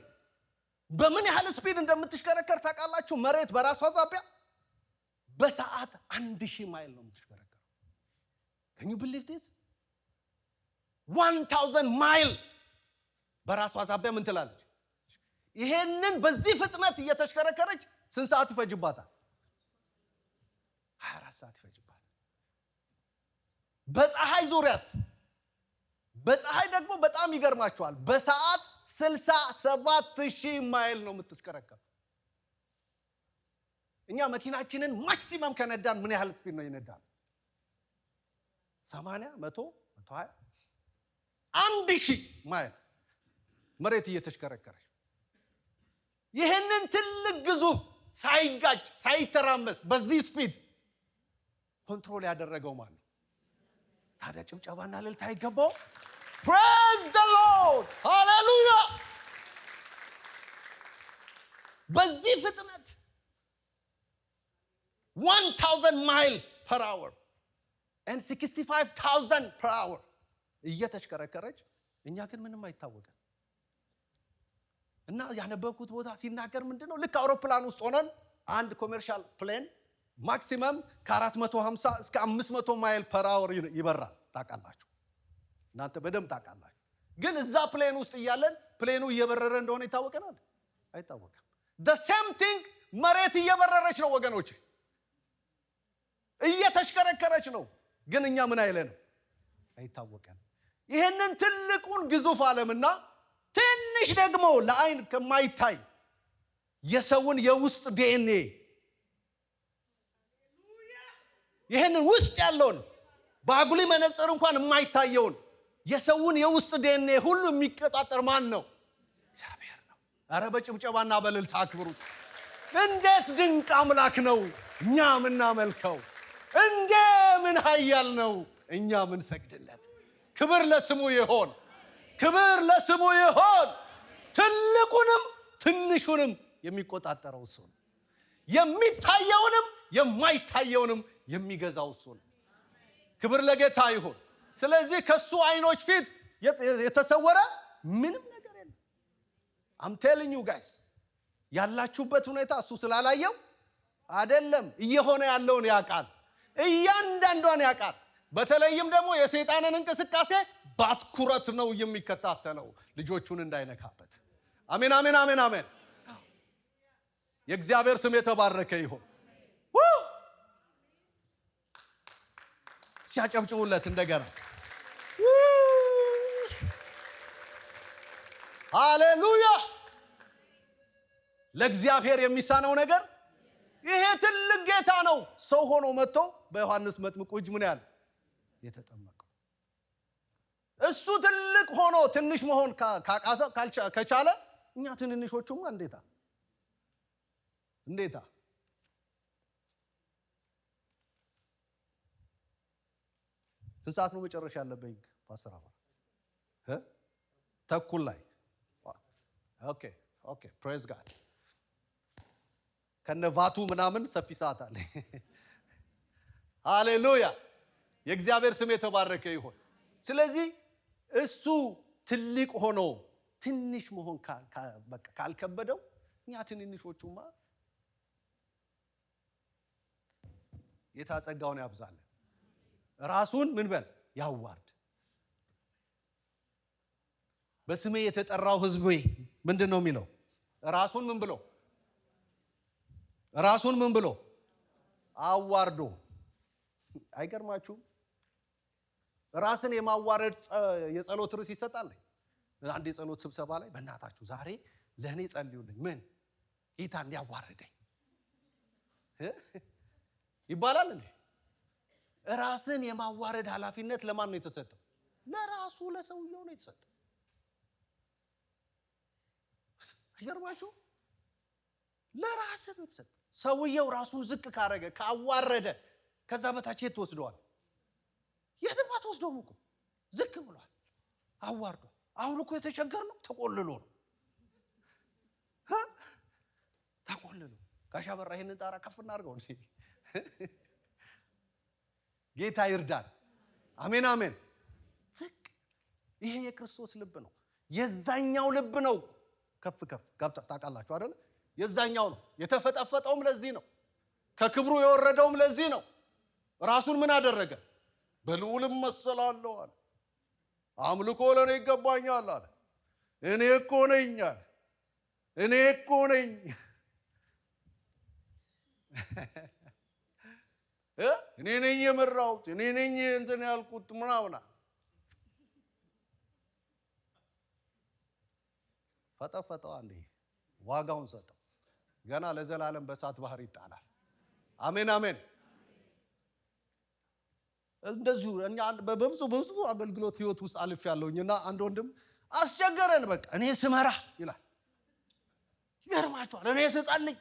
በምን ያህል ስፒድ እንደምትሽከረከር ታውቃላችሁ? መሬት በራሷ ዛቢያ በሰዓት 1000 ማይል ነው የምትሽከረከረው። can you believe this? 1000 ማይል በራሷ ዛቢያ ምን ትላለች? ይሄንን በዚህ ፍጥነት እየተሽከረከረች ስንት ሰዓት ይፈጅባታል? 24 ሰዓት ይፈጅባታል። በፀሐይ ዙሪያስ? በፀሐይ ደግሞ በጣም ይገርማቸዋል። በሰዓት 67000 ማይል ነው የምትሽከረከረው። እኛ መኪናችንን ማክሲመም ከነዳን ምን ያህል ስፒድ ነው ይነዳል? 80 100 120 1000 ማይል መሬት እየተሽከረከረች ይሄንን ትልቅ ግዙፍ ሳይጋጭ ሳይተራመስ በዚህ ስፒድ ኮንትሮል ያደረገው ማለት ነው። ታዲያ ጭብጨባና እልልታ ይገባው። praise the lord hallelujah። በዚህ ፍጥነት 1000 miles per hour and 65000 per hour እየተሽከረከረች እኛ ግን ምንም አይታወቅም። እና ያነበብኩት ቦታ ሲናገር ምንድነው ልክ አውሮፕላን ውስጥ ሆነን አንድ ኮመርሻል ፕሌን ማክሲመም ከ450 እስከ 500 ማይል ፐር አወር ይበራል። ታውቃላችሁ፣ እናንተ በደንብ ታውቃላችሁ። ግን እዛ ፕሌን ውስጥ እያለን ፕሌኑ እየበረረ እንደሆነ ይታወቀናል? አይታወቅም። the same thing መሬት እየበረረች ነው ወገኖቼ፣ እየተሽከረከረች ነው። ግን እኛ ምን አይለንም? አይታወቀንም። ይሄንን ትልቁን ግዙፍ ዓለምና ትንሽ ደግሞ ለአይን ከማይታይ የሰውን የውስጥ ዲኤንኤ ይሄንን ውስጥ ያለውን በአጉሊ መነጽር እንኳን የማይታየውን የሰውን የውስጥ ዲኤንኤ ሁሉ የሚቆጣጠር ማን ነው? እግዚአብሔር ነው። አረ በጭብጨባና በእልልታ አክብሩት። እንዴት ድንቅ አምላክ ነው እኛ የምናመልከው! እንደምን ኃያል ነው እኛ የምንሰግድለት! ክብር ለስሙ ይሁን፣ ክብር ለስሙ ይሁን። ትልቁንም ትንሹንም የሚቆጣጠረው እሱ ነው። የሚታየውንም የማይታየውንም የሚገዛው እሱ ነው። ክብር ለጌታ ይሁን። ስለዚህ ከሱ አይኖች ፊት የተሰወረ ምንም ነገር የለም። I'm telling you guys ያላችሁበት ሁኔታ እሱ ስላላየው አይደለም። እየሆነ ያለውን ያውቃል፣ እያንዳንዷን ያውቃል። በተለይም ደግሞ የሰይጣንን እንቅስቃሴ በአትኩረት ነው የሚከታተለው ልጆቹን እንዳይነካበት። አሜን አሜን አሜን አሜን። የእግዚአብሔር ስም የተባረከ ይሁን። ሲያጨብጭቡለት እንደገና ሃሌሉያ። ለእግዚአብሔር የሚሳነው ነገር ይሄ ትልቅ ጌታ ነው። ሰው ሆኖ መጥቶ በዮሐንስ መጥምቁ እጅ ምን ያለ የተጠመቀው እሱ ትልቅ ሆኖ ትንሽ መሆን ከቻለ እኛ ትንንሾቹማ እንዴታ ስንት ሰዓት ነው መጨረሻ ያለብኝ? ፓስተር ተኩል ላይ ኦኬ ፕሬዝ ጋድ። ከነቫቱ ምናምን ሰፊ ሰዓት አለ። ሃሌሉያ። የእግዚአብሔር ስም የተባረከ ይሁን። ስለዚህ እሱ ትልቅ ሆኖ ትንሽ መሆን ካልከበደው እኛ ትንንሾቹማ ጌታ ጸጋውን ያብዛልን። ራሱን ምን በል ያዋርድ። በስሜ የተጠራው ሕዝብ ምንድን ነው የሚለው? ራሱን ምን ብሎ አዋርዶ። አይገርማችሁም? ራስን የማዋረድ የጸሎት ርዕስ ይሰጣል። አንድ የጸሎት ስብሰባ ላይ በእናታችሁ ዛሬ ለእኔ ጸልዩልኝ፣ ምን ጌታ እንዲያዋርደኝ ይባላል እንዴ? ራስን የማዋረድ ኃላፊነት ለማን ነው የተሰጠው? ለራሱ ለሰውየው ነው የተሰጠው። አይገርማችሁ? ለራስ ነው የተሰጠው። ሰውየው ራሱን ዝቅ ካረገ ካዋረደ ከዛ በታች የት ወስደዋል? የትም አትወስደውም እኮ። ዝቅ ብሏል፣ አዋርዷል። አሁን እኮ የተቸገርነው ተቆልሎ ነው። ተቆልሎ ጋሻ በራ ይሄንን ጣራ ከፍ እናድርገው እንዴ! ጌታ ይርዳን። አሜን አሜን። ይሄ የክርስቶስ ልብ ነው። የዛኛው ልብ ነው ከፍ ታውቃላችሁ አይደል? የዛኛው ነው የተፈጠፈጠውም ለዚህ ነው። ከክብሩ የወረደውም ለዚህ ነው። ራሱን ምን አደረገ? በልዑልም መሰላለሁ አለ። አምልኮ ለኔ ይገባኛል አለ። እኔ እኮ ነኝ አለ። እኔ እኮ ነኝ እኔ ነኝ የመራሁት፣ እኔ ነኝ እንትን ያልኩት ምናምን። ፈጠፈጠው አንዴ ዋጋውን ሰጠው። ገና ለዘላለም በእሳት ባህር ይጣላል። አሜን አሜን። እንደዚሁ እኛ በብዙ አገልግሎት ህይወት ውስጥ አልፍ ያለውኝና አንድ ወንድም አስቸገረን። በቃ እኔ ስመራ ይላል። ይገርማችኋል። እኔ ስጸልይ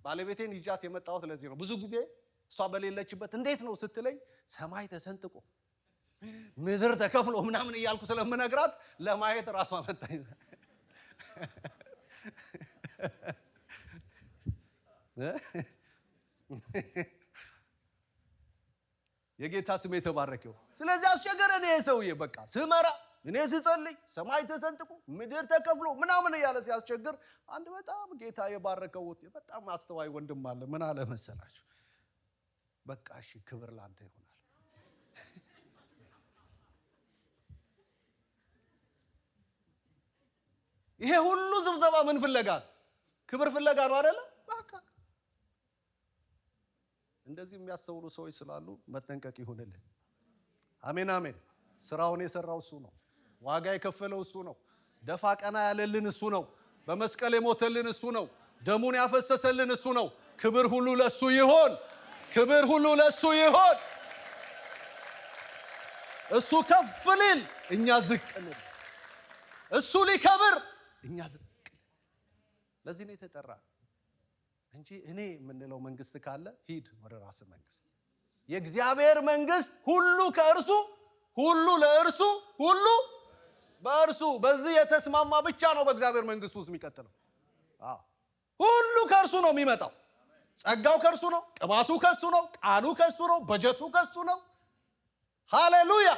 ባለቤቴን ይጃት የመጣሁት ለዚህ ነው። ብዙ ጊዜ እሷ በሌለችበት እንዴት ነው ስትለኝ ሰማይ ተሰንጥቆ ምድር ተከፍሎ ምናምን እያልኩ ስለምነግራት ለማየት ራሷ መጣኝ። የጌታ ስም የተባረከው። ስለዚህ አስቸገረን ይሄ ሰውዬ። በቃ ስመራ እኔ ስጸልይ ሰማይ ተሰንጥቆ ምድር ተከፍሎ ምናምን እያለ ሲያስቸግር አንድ በጣም ጌታ የባረከው በጣም አስተዋይ ወንድም አለ። ምን አለ መሰላችሁ? በቃ እሺ ክብር ላንተ ይሆናል። ይሄ ሁሉ ዝብዘባ ምን ፍለጋ ነው? ክብር ፍለጋ ነው አይደለ? በቃ እንደዚህ የሚያስተውሉ ሰዎች ስላሉ መጠንቀቅ ይሁንልን። አሜን አሜን። ስራውን የሰራው እሱ ነው። ዋጋ የከፈለው እሱ ነው። ደፋ ቀና ያለልን እሱ ነው። በመስቀል የሞተልን እሱ ነው። ደሙን ያፈሰሰልን እሱ ነው። ክብር ሁሉ ለሱ ይሆን። ክብር ሁሉ ለሱ ይሆን። እሱ ከፍ ሊል እኛ ዝቅ እንል። እሱ ሊከብር እኛ ዝቅ። ለዚህ ነው የተጠራ እንጂ እኔ የምንለው መንግስት ካለ ሂድ ወደ ራስ መንግስት። የእግዚአብሔር መንግስት ሁሉ ከእርሱ፣ ሁሉ ለእርሱ፣ ሁሉ በእርሱ። በዚህ የተስማማ ብቻ ነው በእግዚአብሔር መንግስት ውስጥ የሚቀጥለው። ሁሉ ከእርሱ ነው የሚመጣው። ጸጋው ከእርሱ ነው፣ ቅባቱ ከእሱ ነው፣ ቃሉ ከእሱ ነው፣ በጀቱ ከእሱ ነው። ሃሌሉያ።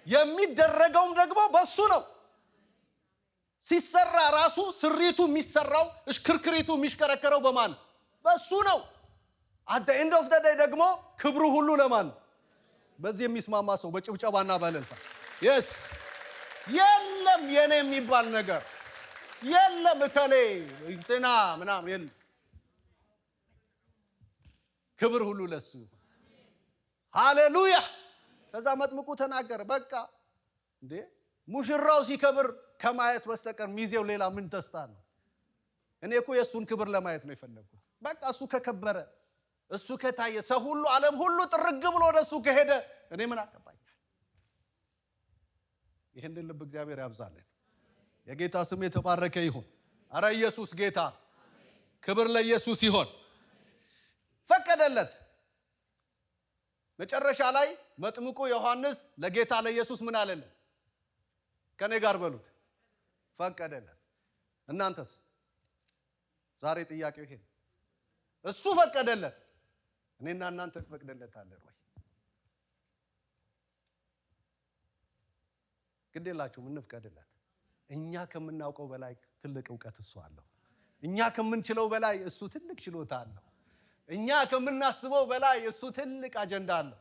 የሚደረገውም ደግሞ በሱ ነው። ሲሰራ ራሱ ስሪቱ የሚሰራው እሽክርክሪቱ የሚሽከረከረው በማን? በሱ ነው። at the end of the day ደግሞ ክብሩ ሁሉ ለማን? በዚህ የሚስማማ ሰው በጭብጨባና በእልልታ yes። የለም የኔ የሚባል ነገር የለም። እከሌ እንትና ምናምን የለም። ክብር ሁሉ ለሱ። ሃሌሉያ። ከዛ መጥምቁ ተናገረ። በቃ እንዴ ሙሽራው ሲከብር ከማየት በስተቀር ሚዜው ሌላ ምን ደስታ ነው? እኔ እኮ የሱን ክብር ለማየት ነው የፈለኩት። በቃ እሱ ከከበረ፣ እሱ ከታየ፣ ሰው ሁሉ ዓለም ሁሉ ጥርግ ብሎ ወደሱ ከሄደ እኔ ምን አቀባኛል? ይሄንን ልብ እግዚአብሔር ያብዛልን። የጌታ ስም የተባረከ ይሁን። አረ ኢየሱስ ጌታ። ክብር ለኢየሱስ ይሁን። ፈቀደለት። መጨረሻ ላይ መጥምቁ ዮሐንስ ለጌታ ለኢየሱስ ምን አለልን? ከኔ ጋር በሉት ፈቀደለት። እናንተስ? ዛሬ ጥያቄው ይሄ። እሱ ፈቀደለት፣ እኔና እናንተ ፈቅደለታለን ወይ? ግዴላችሁም እንፍቀድለት። እኛ ከምናውቀው በላይ ትልቅ ዕውቀት እሱ አለው። እኛ ከምንችለው በላይ እሱ ትልቅ ችሎታ አለው። እኛ ከምናስበው በላይ እሱ ትልቅ አጀንዳ አለው።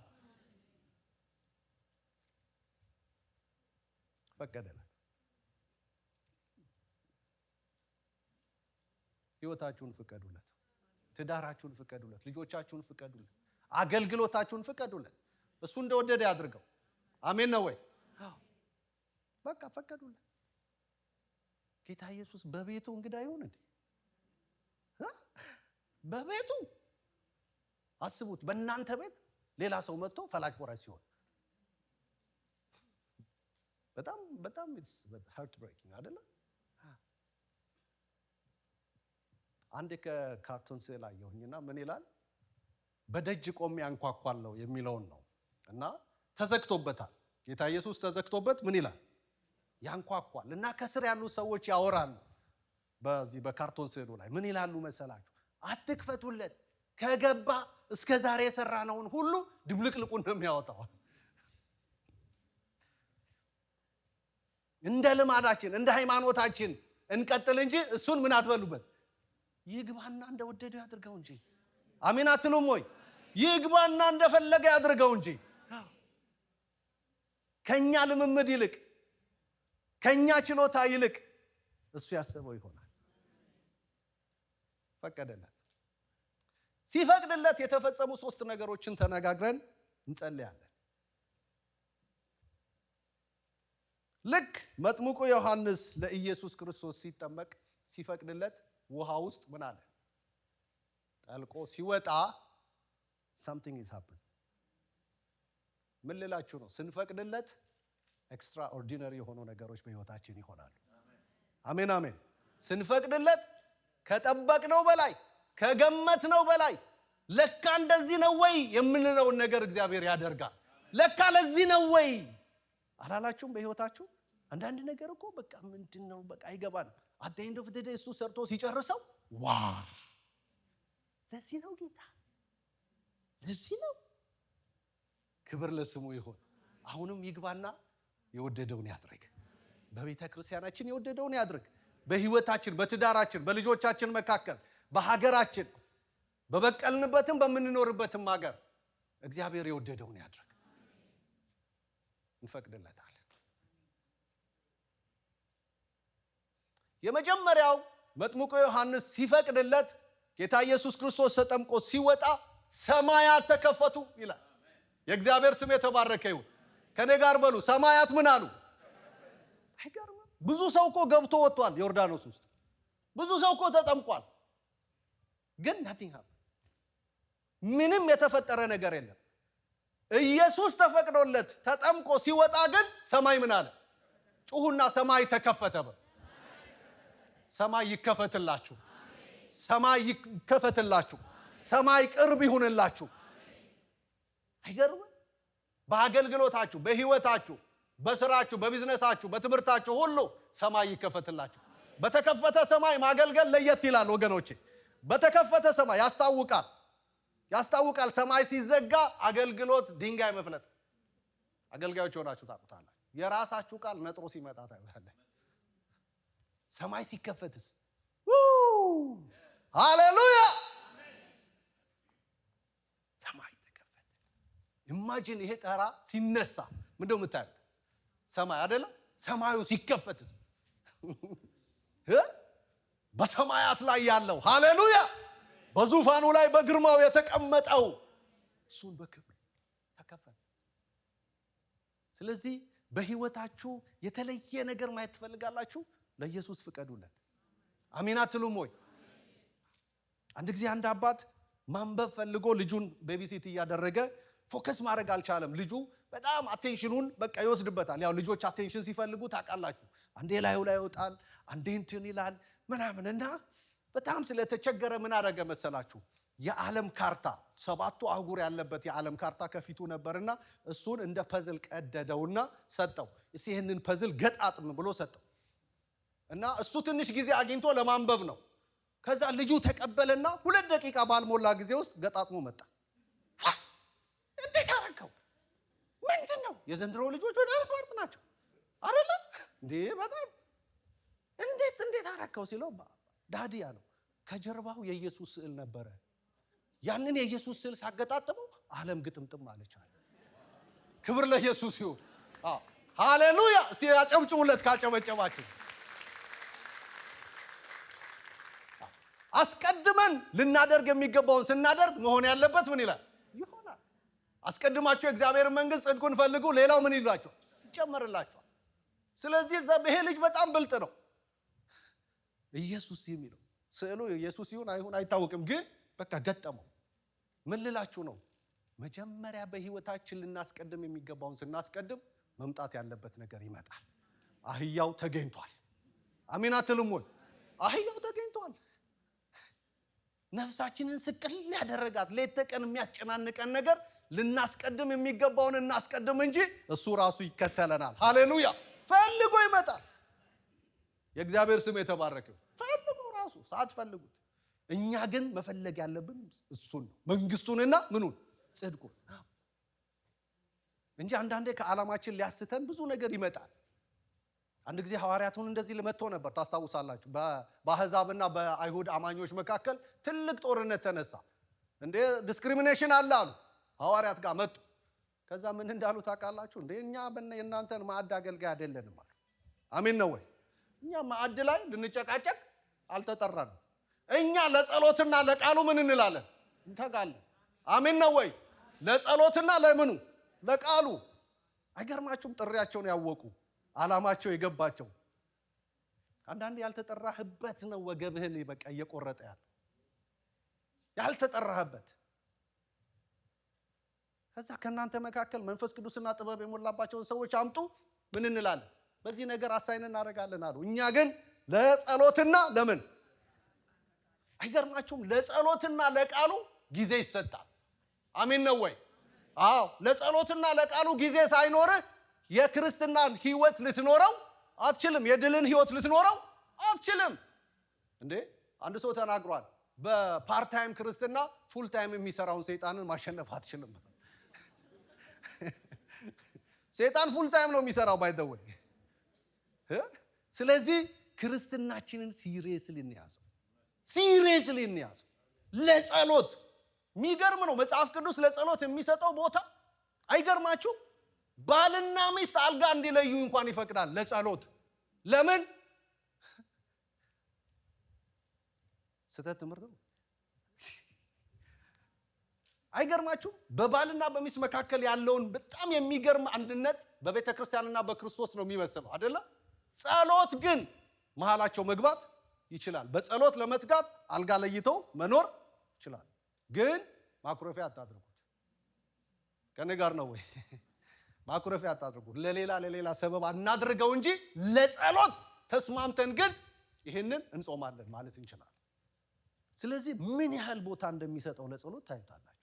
ፈቀደለት። ህይወታችሁን ፍቀዱለት። ትዳራችሁን ፍቀዱለት። ልጆቻችሁን ፍቀዱለት። አገልግሎታችሁን ፍቀዱለት። እሱ እንደወደደ ያድርገው። አሜን ነው ወይ? በቃ ፈቀዱለት። ጌታ ኢየሱስ በቤቱ እንግዳ ይሁን እንዴ? በቤቱ አስቡት። በእናንተ ቤት ሌላ ሰው መጥቶ ፈላጭ ቆራጭ ሲሆን በጣም it's heart breaking አይደለ? አንድ ከካርቶን ስዕል አየሁኝና ምን ይላል? በደጅ ቆሜ አንኳኳለሁ የሚለውን ነው። እና ተዘግቶበታል። ጌታ ኢየሱስ ተዘግቶበት ምን ይላል? ያንኳኳል። እና ከስር ያሉ ሰዎች ያወራሉ። በዚህ በካርቶን ስዕሉ ላይ ምን ይላሉ መሰላችሁ? አትክፈቱለት፣ ከገባ እስከ ዛሬ የሰራነውን ሁሉ ድብልቅልቁን ነው የሚያወጣው። እንደ ልማዳችን እንደ ሃይማኖታችን እንቀጥል እንጂ እሱን ምን አትበሉበት። ይግባና እንደወደደ ያድርገው እንጂ። አሜን አትሉም ወይ? ይግባና እንደፈለገ ያድርገው እንጂ። ከኛ ልምምድ ይልቅ ከኛ ችሎታ ይልቅ እሱ ያሰበው ይሆናል። ፈቀደለት። ሲፈቅድለት የተፈጸሙ 3 ነገሮችን ተነጋግረን እንጸልያለን። ልክ መጥምቁ ዮሐንስ ለኢየሱስ ክርስቶስ ሲጠመቅ ሲፈቅድለት ውሃ ውስጥ ምን አለ? ጠልቆ ሲወጣ something is happened። ምን ልላችሁ ነው? ስንፈቅድለት ኤክስትራ ኦርዲነሪ የሆኑ ነገሮች በህይወታችን ይሆናሉ። አሜን አሜን። ስንፈቅድለት ከጠበቅነው በላይ ከገመትነው በላይ ለካ እንደዚህ ነው ወይ የምንለውን ነገር እግዚአብሔር ያደርጋል። ለካ ለዚህ ነው ወይ አላላችሁም? በህይወታችሁ አንዳንድ ነገር እኮ በቃ ምንድነው በቃ አይገባን። at the end of the day እሱ ሰርቶ ሲጨርሰው ዋ ለዚህ ነው ጌታ፣ ለዚህ ነው። ክብር ለስሙ ይሁን። አሁንም ይግባና የወደደውን ያድርግ። በቤተ ክርስቲያናችን የወደደውን ያድርግ። በህይወታችን፣ በትዳራችን፣ በልጆቻችን መካከል፣ በሀገራችን፣ በበቀልንበትም በምንኖርበትም ሀገር እግዚአብሔር የወደደውን ያድርግ። እንፈቅድለታለን። የመጀመሪያው መጥምቁ ዮሐንስ ሲፈቅድለት ጌታ ኢየሱስ ክርስቶስ ተጠምቆ ሲወጣ ሰማያት ተከፈቱ ይላል። የእግዚአብሔር ስም የተባረከ ይሁን። ከኔ ጋር በሉ ሰማያት ምን አሉ? አይገርም? ብዙ ሰው እኮ ገብቶ ወጥቷል ዮርዳኖስ ውስጥ። ብዙ ሰው እኮ ተጠምቋል። ግን nothing happened። ምንም የተፈጠረ ነገር የለም። ኢየሱስ ተፈቅዶለት ተጠምቆ ሲወጣ ግን ሰማይ ምን አለ? ጩሁና ሰማይ ተከፈተ። ሰማይ ይከፈትላችሁ። ሰማይ ይከፈትላችሁ። ሰማይ ቅርብ ይሁንላችሁ። አይገርም? በአገልግሎታችሁ፣ በህይወታችሁ፣ በስራችሁ፣ በቢዝነሳችሁ፣ በትምህርታችሁ ሁሉ ሰማይ ይከፈትላችሁ። በተከፈተ ሰማይ ማገልገል ለየት ይላል ወገኖቼ። በተከፈተ ሰማይ ያስታውቃል። ሰማይ ሲዘጋ አገልግሎት ድንጋይ መፍለጥ። አገልጋዮች ሆናችሁ ታውቁታላችሁ። የራሳችሁ ቃል ነጥሮ ሲመጣ ታዩታላችሁ። ሰማይ ሲከፈትስ ሃሌሉያ! ሰማይ ተከፈተ። ኢማጂን ይሄ ተራ ሲነሳ ምንድነው የምታዩት? ሰማይ አይደለም? ሰማዩ ሲከፈትስ በሰማያት ላይ ያለው ሃሌሉያ በዙፋኑ ላይ በግርማው የተቀመጠው እሱን በክብር ተከፈተ። ስለዚህ በህይወታችሁ የተለየ ነገር ማየት ትፈልጋላችሁ? ለኢየሱስ ፍቀዱለት። አሜን አትሉም ወይ? አንድ ጊዜ አንድ አባት ማንበብ ፈልጎ ልጁን ቤቢሲት እያደረገ ፎከስ ማድረግ አልቻለም። ልጁ በጣም አቴንሽኑን በቃ ይወስድበታል። ያው ልጆች አቴንሽን ሲፈልጉ ታውቃላችሁ፣ አንዴ ላዩ ላይ ይወጣል፣ አንዴ እንትን ይላል ምናምን እና በጣም ስለተቸገረ ምን አደረገ መሰላችሁ? የዓለም ካርታ 7 አህጉር ያለበት የዓለም ካርታ ከፊቱ ነበርና እሱን እንደ ፐዝል ቀደደውና ሰጠው። እስቲ ይሄንን ፐዝል ገጣጥም ብሎ ሰጠው እና እሱ ትንሽ ጊዜ አግኝቶ ለማንበብ ነው። ከዛ ልጁ ተቀበለና 2 ደቂቃ ባልሞላ ጊዜ ውስጥ ገጣጥሞ መጣ። እንዴት አረከው? ምንድነው? የዘንድሮ ልጆች በጣም ስማርት ናቸው አይደለ እንዴ? በጣም እንዴት አረከው ሲለው ዳዲ ያለው ከጀርባው የኢየሱስ ስዕል ነበረ። ያንን የኢየሱስ ስዕል ሳገጣጥመው ዓለም ግጥምጥም አለች አለ። ክብር ለኢየሱስ ይሁን። ሃሌሉያ! ሲያጨብጭቡለት ካጨበጨባችሁ አስቀድመን ልናደርግ የሚገባውን ስናደርግ መሆን ያለበት ምን ይላል? ይሆናል። አስቀድማችሁ የእግዚአብሔር መንግስት ጽድቁን ፈልጉ፣ ሌላው ምን ይሏችሁ? ይጨመርላችኋል። ስለዚህ ይሄ ልጅ በጣም ብልጥ ነው። ኢየሱስ የሚለው ስዕሉ ኢየሱስ ይሁን አይሁን አይታወቅም፣ ግን በቃ ገጠመው። ምን ልላችሁ ነው? መጀመሪያ በህይወታችን ልናስቀድም የሚገባውን ስናስቀድም መምጣት ያለበት ነገር ይመጣል። አህያው ተገኝቷል። አሜን አትሉም ወይ? አህያው ተገኝቷል። ነፍሳችንን ስቅል ያደረጋት ሌት ተቀን የሚያስጨናንቀን ነገር ልናስቀድም የሚገባውን እናስቀድም እንጂ እሱ ራሱ ይከተለናል። ሃሌሉያ! ፈልጎ ይመጣል። የእግዚአብሔር ስም የተባረከ። ፈልጉ ራሱ ሳትፈልጉት። እኛ ግን መፈለግ ያለብን እሱን ነው፣ መንግስቱንና ምኑን ጽድቁን እንጂ አንዳንዴ ከዓላማችን ሊያስተን ብዙ ነገር ይመጣል። አንድ ጊዜ ሐዋርያቱን እንደዚህ ልመጥቶ ነበር ታስታውሳላችሁ። በአሕዛብና በአይሁድ አማኞች መካከል ትልቅ ጦርነት ተነሳ። እንዴ ዲስክሪሚኔሽን አለ አሉ። ሐዋርያት ጋር መጡ። ከዛ ምን እንዳሉ ታውቃላችሁ? እንዴ እኛ የእናንተን ማዕድ አገልጋይ አይደለንም አሉ። አሜን ነው ወይ? እኛ ማዕድ ላይ ልንጨቃጨቅ አልተጠራንም። እኛ ለጸሎትና ለቃሉ ምን እንላለን? እንተጋለን። አሜን ነው ወይ? ለጸሎትና ለምኑ ለቃሉ። አይገርማችሁም? ጥሪያቸውን ያወቁ ዓላማቸው የገባቸው። አንዳንዴ ያልተጠራህበት ነው ወገብህን በቃ እየቆረጠ ያልተጠራህበት። ከዛ ከእናንተ መካከል መንፈስ ቅዱስና ጥበብ የሞላባቸውን ሰዎች አምጡ፣ ምን እንላለን? በዚህ ነገር አሳይን እናደርጋለን አሉ። እኛ ግን ለጸሎትና ለምን አይገርማችሁም? ለጸሎትና ለቃሉ ጊዜ ይሰጣል። አሜን ነው ወይ? አዎ። ለጸሎትና ለቃሉ ጊዜ ሳይኖርህ የክርስትናን ህይወት ልትኖረው አትችልም። የድልን ህይወት ልትኖረው አትችልም። እንዴ አንድ ሰው ተናግሯል። በፓርት ታይም ክርስትና ፉል ታይም የሚሰራውን ሰይጣንን ማሸነፍ አትችልም። ሰይጣን ፉል ታይም ነው የሚሰራው ባይደወይ። ስለዚህ ክርስትናችንን ሲሪየስሊ እንያዘው፣ ሲሪየስሊ እንያዘው። ለጸሎት የሚገርም ነው መጽሐፍ ቅዱስ ለጸሎት የሚሰጠው ቦታ። አይገርማችሁ? ባልና ሚስት አልጋ እንዲለዩ እንኳን ይፈቅዳል ለጸሎት። ለምን? ስተት ትምህርት ነው። አይገርማችሁ? በባልና በሚስት መካከል ያለውን በጣም የሚገርም አንድነት በቤተ ክርስቲያንና በክርስቶስ ነው የሚመስለው አይደለ? ጸሎት ግን መሃላቸው መግባት ይችላል። በጸሎት ለመትጋት አልጋ ለይቶ መኖር ይችላል። ግን ማኩረፊያ አታድርጉት። ከኔ ጋር ነው ወይ? ማኩረፊያ አታድርጉት። ለሌላ ሰበብ አናድርገው እንጂ ለጸሎት ተስማምተን ግን ይሄንን እንጾማለን ማለት እንችላለን። ስለዚህ ምን ያህል ቦታ እንደሚሰጠው ለጸሎት ታዩታላችሁ።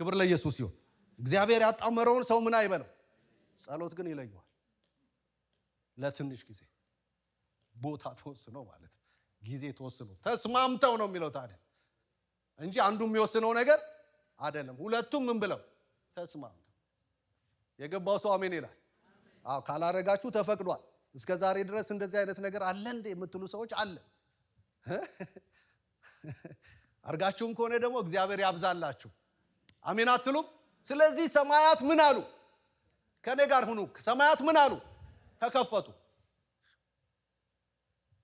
ክብር ለኢየሱስ ይሁን። እግዚአብሔር ያጣመረውን ሰው ምን አይበለው፣ ጸሎት ግን ይለየዋል። ለትንሽ ጊዜ ቦታ ተወስኖ ማለት ነው፣ ጊዜ ተወስኖ ተስማምተው ነው የሚለው ታዲያ እንጂ አንዱ የሚወስነው ነገር አይደለም። ሁለቱም ምን ብለው ተስማምተው። የገባው ሰው አሜን ይላል። አዎ ካላረጋችሁ ተፈቅዷል። እስከ ዛሬ ድረስ እንደዚህ አይነት ነገር አለ እንደ የምትሉ ሰዎች አለ። አርጋችሁም ከሆነ ደግሞ እግዚአብሔር ያብዛላችሁ። አሜን አትሉም? ስለዚህ ሰማያት ምን አሉ? ከኔ ጋር ሁኑ። ሰማያት ምን አሉ? ተከፈቱ።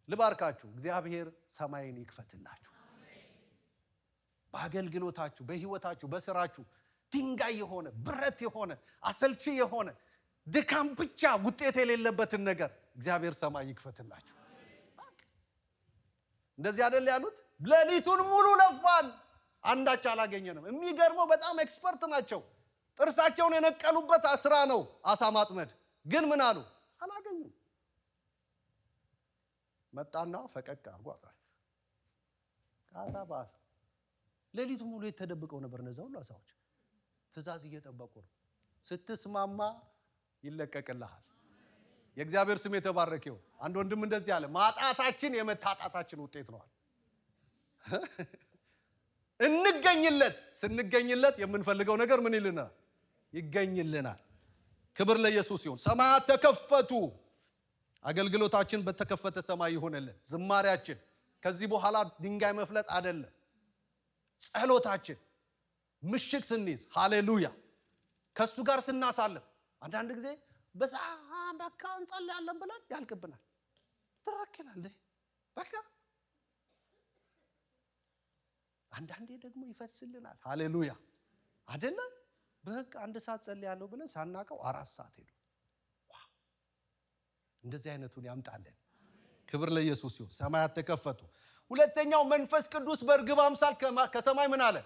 ልባርካችሁ። እግዚአብሔር ሰማይን ይክፈትላችሁ። በአገልግሎታችሁ፣ በህይወታችሁ፣ በስራችሁ ድንጋይ የሆነ ብረት የሆነ አሰልቺ የሆነ ድካም ብቻ ውጤት የሌለበትን ነገር እግዚአብሔር ሰማይ ይክፈትላችሁ። እንደዚህ አይደል ያሉት? ሌሊቱን ሙሉ ለፋን አንዳች አላገኘንም። የሚገርመው በጣም ኤክስፐርት ናቸው። ጥርሳቸውን የነቀሉበት ስራ ነው አሳ ማጥመድ። ግን ምን አሉ? አላገኙም። መጣና ፈቀቅ አድርጎ አሳች አሳ በአሳ ሌሊቱን ሙሉ የተደብቀው ነበር። እነዛ ሁሉ አሳዎች ትእዛዝ እየጠበቁ ነው። ስትስማማ ይለቀቅልሃል። የእግዚአብሔር ስም የተባረከ ይሁን። አንድ ወንድም እንደዚህ አለ፣ ማጣታችን የመታጣታችን ውጤት ነው። እንገኝለት። ስንገኝለት የምንፈልገው ነገር ምን ይልናል? ይገኝልናል። ክብር ለኢየሱስ ይሁን። ሰማያት ተከፈቱ። አገልግሎታችን በተከፈተ ሰማይ ይሆንልን። ዝማሪያችን ከዚህ በኋላ ድንጋይ መፍለጥ አይደለም። ጸሎታችን ምሽግ ስንይዝ ሃሌሉያ ከሱ ጋር ስናሳልፍ አንዳንድ ጊዜ በጣም በቃ እንጸልያለን ብለን ያልቅብናል። ተረክናል በቃ አንዳንዴ ደግሞ ይፈስልናል። ሃሌሉያ አይደለ? በቃ አንድ ሰዓት ጸልያለሁ ብለን ሳናቀው 4 ሰዓት ሄዱ። ዋው! እንደዚህ አይነቱን ያምጣልን። ክብር ለኢየሱስ ይሁን። ሰማያት ተከፈቱ። ሁለተኛው መንፈስ ቅዱስ በርግብ አምሳል ከሰማይ ምን አለ?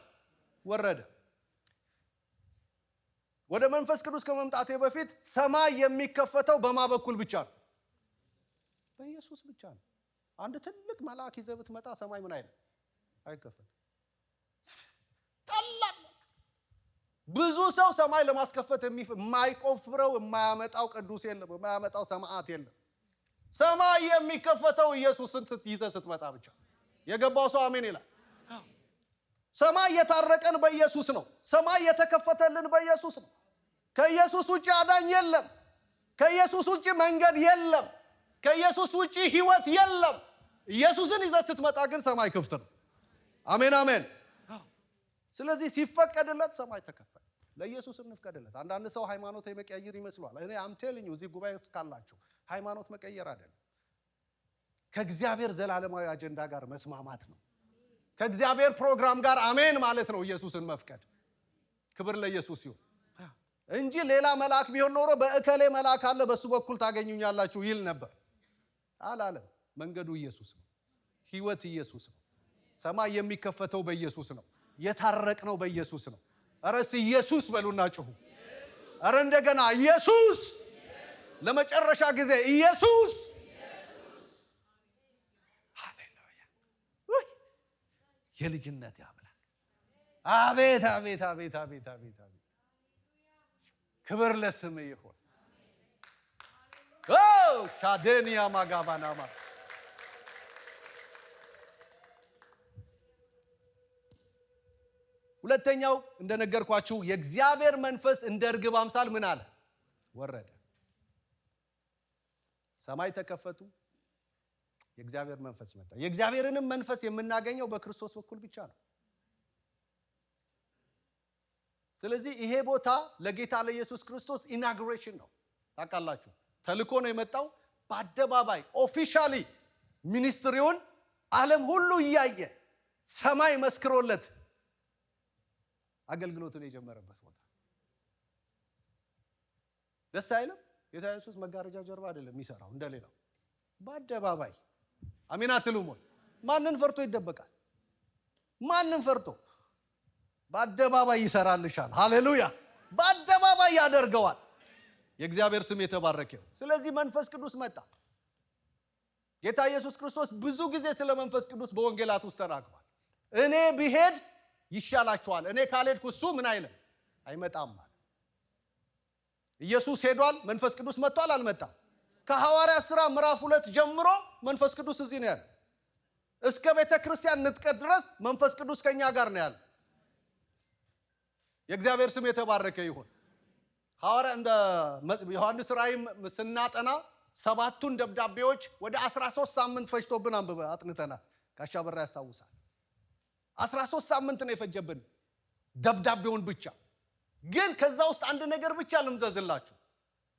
ወረደ። ወደ መንፈስ ቅዱስ ከመምጣቴ በፊት ሰማይ የሚከፈተው በማ በኩል ብቻ ነው? በኢየሱስ ብቻ ነው። አንድ ትልቅ መልአክ ይዘህ ብትመጣ ሰማይ ምን አይልም? አይከፈትም። ታላቅ ብዙ ሰው ሰማይ ለማስከፈት የማይቆፍረው የማያመጣው ቅዱስ የለም፣ የማያመጣው ሰማዕት የለም። ሰማይ የሚከፈተው ኢየሱስን ይዘህ ስትመጣ ብቻ። የገባው ሰው አሜን ይላል። ሰማይ የታረቀን በኢየሱስ ነው። ሰማይ የተከፈተልን በኢየሱስ ነው። ከኢየሱስ ውጪ አዳኝ የለም። ከኢየሱስ ውጪ መንገድ የለም። ከኢየሱስ ውጪ ህይወት የለም። ኢየሱስን ይዘህ ስትመጣ ግን ሰማይ ክፍት ነው። አሜን አሜን። ስለዚህ ሲፈቀድለት ሰማይ ተከፈተ። ለኢየሱስ እንፍቀድለት። አንዳንድ ሰው ሃይማኖት የመቀየር ይመስላል። እኔ አም ቴሊንግ ዩ እዚህ ጉባኤ ውስጥ ካላችሁ ሃይማኖት መቀየር አይደለም። ከእግዚአብሔር ዘላለማዊ አጀንዳ ጋር መስማማት ነው። ከእግዚአብሔር ፕሮግራም ጋር አሜን ማለት ነው ኢየሱስን መፍቀድ። ክብር ለኢየሱስ ይሁን እንጂ ሌላ መልአክ ቢሆን ኖሮ በእከሌ መልአክ አለ በሱ በኩል ታገኙኛላችሁ ይል ነበር። አላለም። መንገዱ ኢየሱስ ነው። ህይወት ኢየሱስ ነው። ሰማይ የሚከፈተው በኢየሱስ ነው። የታረቅነው በኢየሱስ ነው። አረስ ኢየሱስ በሉና ጩሁ። አረ እንደገና ኢየሱስ፣ ለመጨረሻ ጊዜ ኢየሱስ። ሃሌሉያ! የልጅነት አምላክ አቤት አቤት አቤት አቤት አቤት አቤት! ክብር ለስም ይሁን። ሻደንያ ማጋባናማስ ሁለተኛው እንደነገርኳችሁ የእግዚአብሔር መንፈስ እንደ ርግብ አምሳል ምን አለ? ወረደ። ሰማይ ተከፈቱ፣ የእግዚአብሔር መንፈስ መጣ። የእግዚአብሔርንም መንፈስ የምናገኘው በክርስቶስ በኩል ብቻ ነው። ስለዚህ ይሄ ቦታ ለጌታ ለኢየሱስ ክርስቶስ ኢናጉሬሽን ነው። ታውቃላችሁ፣ ተልኮ ነው የመጣው። በአደባባይ ኦፊሻሊ ሚኒስትሪውን ዓለም ሁሉ እያየ ሰማይ መስክሮለት አገልግሎቱን የጀመረበት ቦታ። ደስ አይልም? ጌታ ኢየሱስ መጋረጃ ጀርባ አይደለም የሚሰራው እንደሌላው፣ በአደባባይ አሜን አትሉም? ማንን ፈርቶ ይደበቃል? ማንን ፈርቶ? በአደባባይ ይሰራልሻል። ሃሌሉያ! በአደባባይ ያደርገዋል። የእግዚአብሔር ስም የተባረከ ይሁን። ስለዚህ መንፈስ ቅዱስ መጣ። ጌታ ኢየሱስ ክርስቶስ ብዙ ጊዜ ስለ መንፈስ ቅዱስ በወንጌላት ውስጥ ተናግሯል። እኔ ብሄድ ይሻላችኋል፣ እኔ ካልሄድኩ እሱ ምን አይልም አይመጣም ማለት። ኢየሱስ ሄዷል፣ መንፈስ ቅዱስ መጥቷል አልመጣም? ከሐዋርያት ሥራ ምዕራፍ 2 ጀምሮ መንፈስ ቅዱስ እዚህ ነው ያለው። እስከ ቤተ ክርስቲያን ንጥቀት ድረስ መንፈስ ቅዱስ ከኛ ጋር ነው ያለው። የእግዚአብሔር ስም የተባረከ ይሁን። ሐዋርያ እንደ ዮሐንስ ራእይ ስናጠና ሰባቱን ደብዳቤዎች ወደ 13 ሳምንት ፈጅቶብን አጥንተናል። ጋሻ በራ ያስታውሳል። 13 ሳምንት ነው የፈጀብን ደብዳቤውን ብቻ። ግን ከዛ ውስጥ አንድ ነገር ብቻ ልምዘዝላችሁ።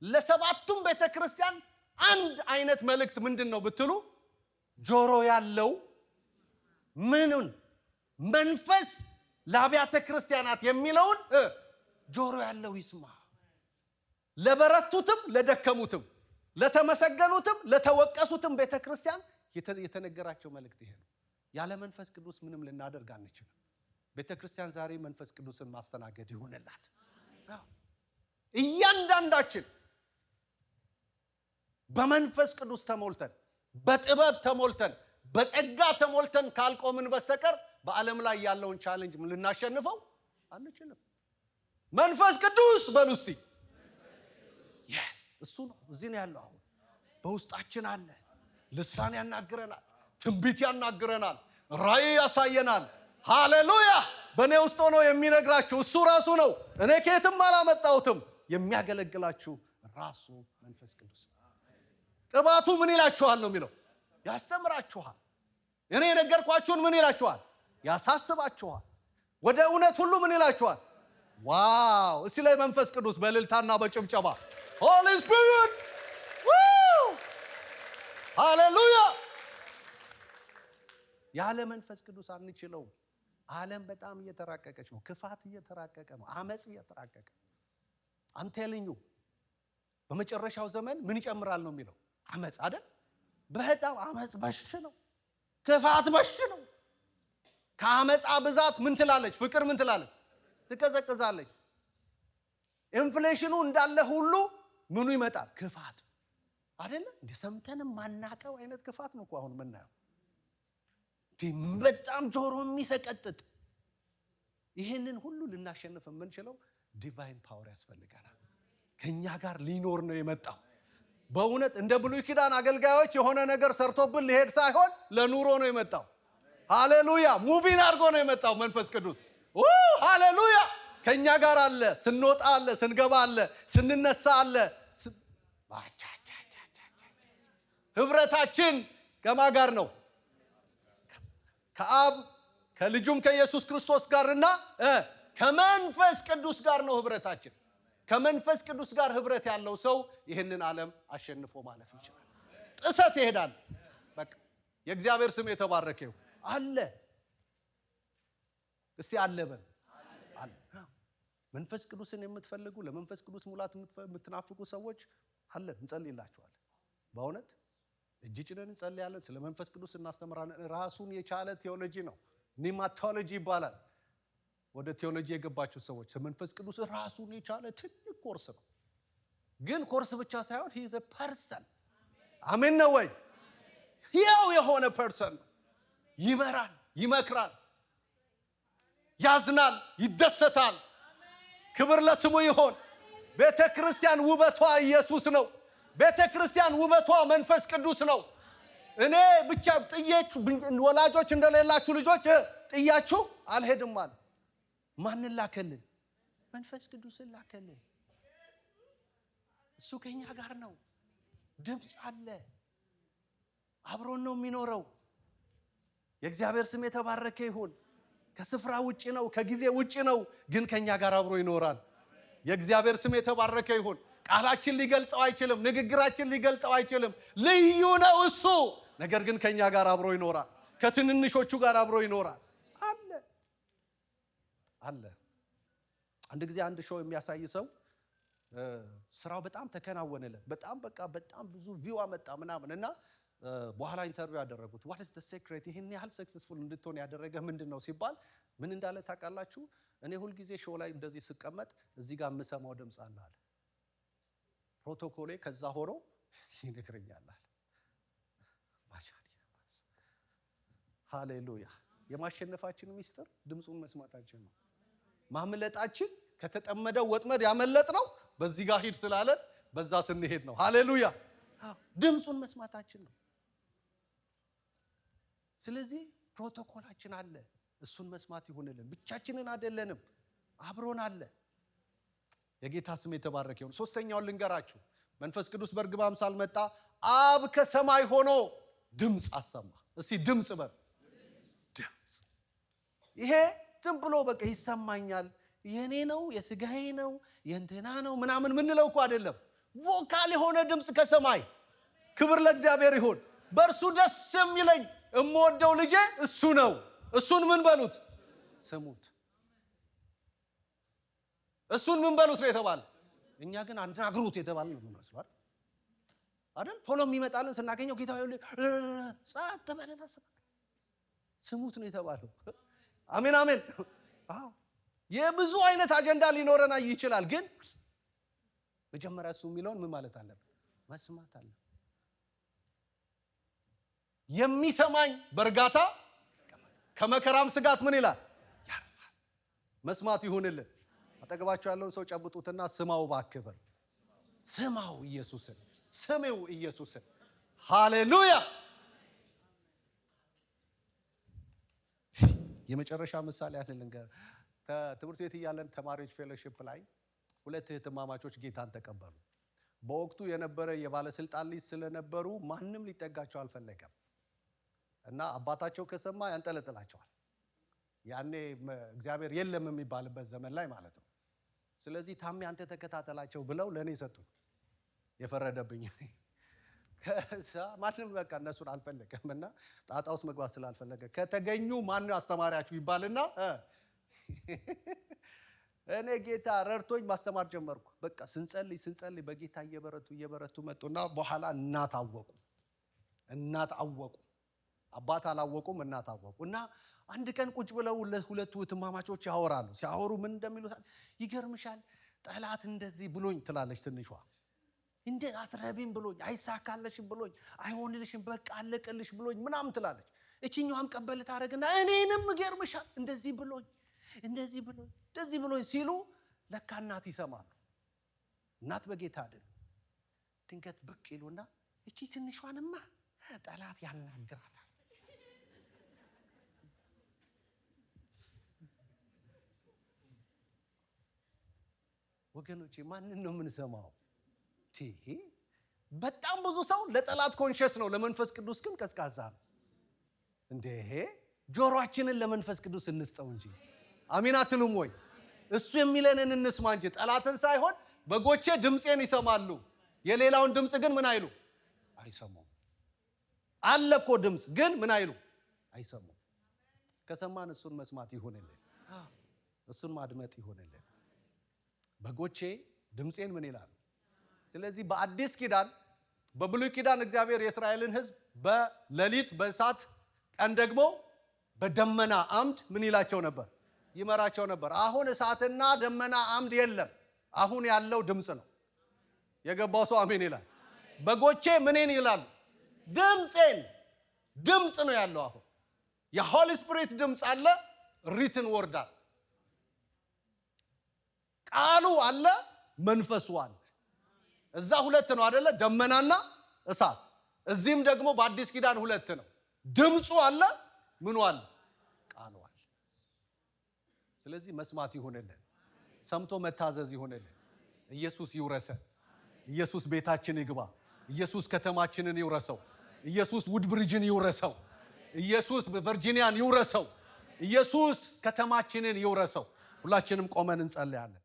ለሰባቱም ቤተክርስቲያን አንድ አይነት መልእክት ምንድነው ብትሉ፣ ጆሮ ያለው ምኑን መንፈስ ለአብያተ ክርስቲያናት የሚለውን ጆሮ ያለው ይስማ። ለበረቱትም ለደከሙትም ለተመሰገኑትም ለተወቀሱትም ቤተክርስቲያን የተነገራቸው መልእክት ይሄ ነው። ያለ መንፈስ ቅዱስ ምንም ልናደርግ አንችልም። ቤተክርስቲያን ዛሬ መንፈስ ቅዱስን ማስተናገድ ይሁንላት። እያንዳንዳችን በመንፈስ ቅዱስ ተሞልተን በጥበብ ተሞልተን በጸጋ ተሞልተን ካልቆምን በስተቀር በዓለም ላይ ያለውን ቻሌንጅ ልናሸንፈው አንችልም። መንፈስ ቅዱስ በሉ እስቲ። yes እሱ ነው። እዚህ ነው ያለው። አሁን በውስጣችን አለ። ልሳን ያናግረናል፣ ትንቢት ያናግረናል፣ ራእይ ያሳየናል። ሃሌሉያ! በእኔ ውስጥ ሆኖ የሚነግራችሁ እሱ ራሱ ነው። እኔ ከየትም አላመጣሁትም። የሚያገለግላችሁ ራሱ መንፈስ ቅዱስ። ቅባቱ ምን ይላችኋል ነው የሚለው? ያስተምራችኋል። እኔ የነገርኳችሁን ምን ይላችኋል? ያሳስባችኋል። ወደ እውነት ሁሉ ምን ይላችኋል? ዋው! እስቲ ላይ መንፈስ ቅዱስ በእልልታና በጭብጨባ ሆሊ ስፒሪት ሃሌሉያ! ያለ መንፈስ ቅዱስ አንችለውም። ዓለም በጣም እየተራቀቀች ነው። ክፋት እየተራቀቀ ነው። አመጽ እየተራቀቀ I'm telling you በመጨረሻው ዘመን ምን ይጨምራል ነው የሚለው? አመጽ አይደል? በጣም አመጽ በሽ ነው። ክፋት በሽ ነው። ከአመጻ ብዛት ምን ትላለች? ፍቅር ምን ትላለች? ትቀዘቅዛለች። ኢንፍሌሽኑ እንዳለ ሁሉ ምኑ ይመጣል? ክፋት አይደል? እንደ ሰምተንም ማናቀው አይነት ክፋት ነው እኮ አሁን የምናየው። በጣም ጆሮ የሚሰቀጥጥ። ይሄንን ሁሉ ልናሸንፍ የምንችለው ዲቫይን ፓወር ያስፈልጋል። ከኛ ጋር ሊኖር ነው የመጣው። በእውነት እንደ ብሉይ ኪዳን አገልጋዮች የሆነ ነገር ሰርቶብን ሊሄድ ሳይሆን ለኑሮ ነው የመጣው። ሃሌሉያ! ሙቪን አድርጎ ነው የመጣው መንፈስ ቅዱስ። ሃሌሉያ! ከኛ ጋር አለ፣ ስንወጣ አለ፣ ስንገባ አለ፣ ስንነሳ አለ። ህብረታችን ከማ ጋር ነው? ከአብ ከልጁም ከኢየሱስ ክርስቶስ ጋርና ከመንፈስ ቅዱስ ጋር ነው ህብረታችን። ከመንፈስ ቅዱስ ጋር ህብረት ያለው ሰው ይህንን ዓለም አሸንፎ ማለፍ ይችላል። ጥሰት ይሄዳል። በቃ የእግዚአብሔር ስም የተባረከ ይሁን። አለ እስቲ አለ በል። መንፈስ ቅዱስን የምትፈልጉ ለመንፈስ ቅዱስ ሙላት የምትናፍቁ ሰዎች አለን፣ እንጸልይላችኋለን። በእውነት እጅ ጭነን እንጸልያለን። ስለ መንፈስ ቅዱስ እናስተምራለን። ራሱን የቻለ ቴዎሎጂ ነው፣ ኒማቶሎጂ ይባላል። ወደ ቴዎሎጂ የገባችሁ ሰዎች መንፈስ ቅዱስ ራሱን የቻለ ትልቅ ኮርስ ነው። ግን ኮርስ ብቻ ሳይሆን he is a person። አሜን ነው ወይ? ያው የሆነ ፐርሰን ነው። ይመራል፣ ይመክራል፣ ያዝናል፣ ይደሰታል። ክብር ለስሙ ይሁን። ቤተ ክርስቲያን ውበቷ ኢየሱስ ነው። ቤተ ክርስቲያን ውበቷ መንፈስ ቅዱስ ነው። እኔ ብቻ ጥያችሁ ወላጆች እንደሌላችሁ ልጆች ጥያችሁ አልሄድም ማለት ማንን ላከልን? መንፈስ ቅዱስን ላከልን። እሱ ከኛ ጋር ነው። ድምፅ አለ፣ አብሮን ነው የሚኖረው። የእግዚአብሔር ስም የተባረከ ይሁን። ከስፍራ ውጪ ነው፣ ከጊዜ ውጪ ነው፣ ግን ከኛ ጋር አብሮ ይኖራል። የእግዚአብሔር ስም የተባረከ ይሁን። ቃላችን ሊገልጸው አይችልም፣ ንግግራችን ሊገልጸው አይችልም። ልዩ ነው እሱ። ነገር ግን ከኛ ጋር አብሮ ይኖራል። ከትንንሾቹ ጋር አብሮ ይኖራል። አለ። አንድ ጊዜ አንድ ሾው የሚያሳይ ሰው ስራው በጣም ተከናወነለት፣ በጣም ብዙ ቪው አመጣ ምናምን እና በኋላ ኢንተርቪው ያደረጉት what is the secret ይሄን ያህል ሰክሰስፉል እንድትሆን ያደረገ ምንድነው ሲባል ምን እንዳለ ታውቃላችሁ? እኔ ሁል ጊዜ ሾው ላይ እንደዚህ ስቀመጥ እዚህ ጋር የምሰማው ድምጽ አለ። ፕሮቶኮሌ ከዛ ሆኖ ይነግረኛል። ሃሌሉያ! የማሸነፋችን ሚስጥር ድምጹን መስማታችን ነው። ማምለጣችን ከተጠመደው ወጥመድ ያመለጥ ነው በዚህ ጋር ሂድ ስላለ በዛ ስንሄድ ነው። ሃሌሉያ! ድምጹን መስማታችን ነው። ስለዚህ ፕሮቶኮላችን አለ፣ እሱን መስማት ይሁንልን። ብቻችንን አይደለንም፣ አብሮን አለ። የጌታ ስም የተባረከ ይሁን። ሶስተኛውን ልንገራችሁ። መንፈስ ቅዱስ በርግብ አምሳል መጣ። አብ ከሰማይ ሆኖ ድምጽ አሰማ። እስቲ ድምጽ በል። ድምጽ ይሄ ዝም ብሎ በቃ ይሰማኛል፣ የኔ ነው፣ የስጋዬ ነው፣ የእንትና ነው ምናምን ምንለው እኮ አይደለም። ቮካል የሆነ ድምጽ ከሰማይ። ክብር ለእግዚአብሔር ይሁን። በእርሱ ደስ የሚለኝ እምወደው ልጄ እሱ ነው። እሱን ምን በሉት? ስሙት። እሱን ምን በሉት ነው የተባለ። እኛ ግን አናግሩት የተባለ ነው መስዋር አይደል? ቶሎ የሚመጣልን ስናገኘው ጌታ ጻት ተበለና ስሙት ነው የተባለው። አሜን አሜን። አዎ የብዙ አይነት አጀንዳ ሊኖረና ይችላል፣ ግን መጀመሪያ እሱ የሚለውን ምን ማለት አለብን? መስማት አለ። የሚሰማኝ በእርጋታ ከመከራም ስጋት ምን ይላል? ያርፋል። መስማት ይሁንልን። አጠገባቸው ያለውን ሰው ጨብጡትና ስማው እባክህ በል። ስማው ኢየሱስን፣ ስሜው ኢየሱስን። ሃሌሉያ! የመጨረሻ ምሳሌ ያለ ልንገር። ትምህርት ቤት እያለን ተማሪዎች ፌሎሺፕ ላይ ሁለት እህትማማቾች ጌታን ተቀበሉ። በወቅቱ የነበረ የባለስልጣን ልጅ ስለነበሩ ማንም ሊጠጋቸው አልፈለገም እና አባታቸው ከሰማ ያንጠለጥላቸዋል። ያኔ እግዚአብሔር የለም የሚባልበት ዘመን ላይ ማለት ነው። ስለዚህ ታሜ አንተ ተከታተላቸው ብለው ለኔ ሰጡኝ። የፈረደብኝ ከዛ ማንም በቃ እነሱን አልፈለገም እና ጣጣ ውስጥ መግባት ስላልፈለገ ከተገኙ ማን አስተማሪያችሁ ይባልና እኔ ጌታ ረድቶኝ ማስተማር ጀመርኩ። በቃ ስንጸልይ በጌታ እየበረቱ መጡና በኋላ እናት አወቁ። አባት አላወቁም፣ እናት አወቁ። እና አንድ ቀን ቁጭ ብለው ሁለቱ እህትማማቾች ያወራሉ። ሲያወሩ ምን እንደሚሉት ይገርምሻል፣ ጠላት እንደዚህ ብሎኝ ትላለች ትንሿ። እንደ አትረቢም ብሎኝ፣ አይሳካለሽም ብሎኝ፣ አይሆንልሽም በቃ አለቀልሽ ብሎኝ ምናምን ትላለች። እቺኛዋም ቀበል ታረግና እኔንም ይገርምሻል እንደዚህ ብሎኝ ሲሉ ለካ እናት ይሰማሉ። እናት በጌታ አይደል። ድንገት ብቅ ይሉና እቺ ትንሿንማ ጠላት ያናግራታል። ወገኖቼ ማንን ነው የምንሰማው? በጣም ብዙ ሰው ለጠላት ኮንሸስ ነው፣ ለመንፈስ ቅዱስ ግን ቀዝቃዛ ነው። እንዴ ጆሮአችንን ለመንፈስ ቅዱስ እንስጠው እንጂ። አሜን አትሉም ወይ? እሱ የሚለንን እንስማ እንጂ ጠላትን ሳይሆን። በጎቼ ድምጼን ይሰማሉ፣ የሌላውን ድምጽ ግን ምን አይሉ አይሰሙም። አለ እኮ ድምጽ ግን ምን አይሉ አይሰሙም። ከሰማን እሱን መስማት ይሁንልን፣ እሱን ማድመጥ ይሁንልን። በጎቼ ድምጼን ምን ይላሉ? ስለዚህ በአዲስ ኪዳን በብሉይ ኪዳን እግዚአብሔር የእስራኤልን ሕዝብ በሌሊት በእሳት ቀን ደግሞ በደመና አምድ ምን ይላቸው ነበር? ይመራቸው ነበር። አሁን እሳትና ደመና አምድ የለም። አሁን ያለው ድምጽ ነው። የገባው ሰው አሜን ይላል። በጎቼ ምንን ይላሉ? ድምጼን። ድምጽ ነው ያለው። አሁን የሆሊ ስፒሪት ድምጽ አለ፣ ሪትን ወርድ አለ፣ ቃሉ አለ፣ መንፈሱ አለ። እዛ ሁለት ነው አይደለ? ደመናና እሳት። እዚህም ደግሞ በአዲስ ኪዳን ሁለት ነው። ድምጹ አለ፣ ምኑ አለ? ቃሉ አለ። ስለዚህ መስማት ይሁንልን፣ ሰምቶ መታዘዝ ይሁንልን። ኢየሱስ ይውረሰን። ኢየሱስ ቤታችን ይግባ። ኢየሱስ ከተማችንን ይውረሰው። ኢየሱስ ውድብርጅን ይውረሰው። ኢየሱስ ቨርጂኒያን ይውረሰው። ኢየሱስ ከተማችንን ይውረሰው። ሁላችንም ቆመን እንጸልያለን።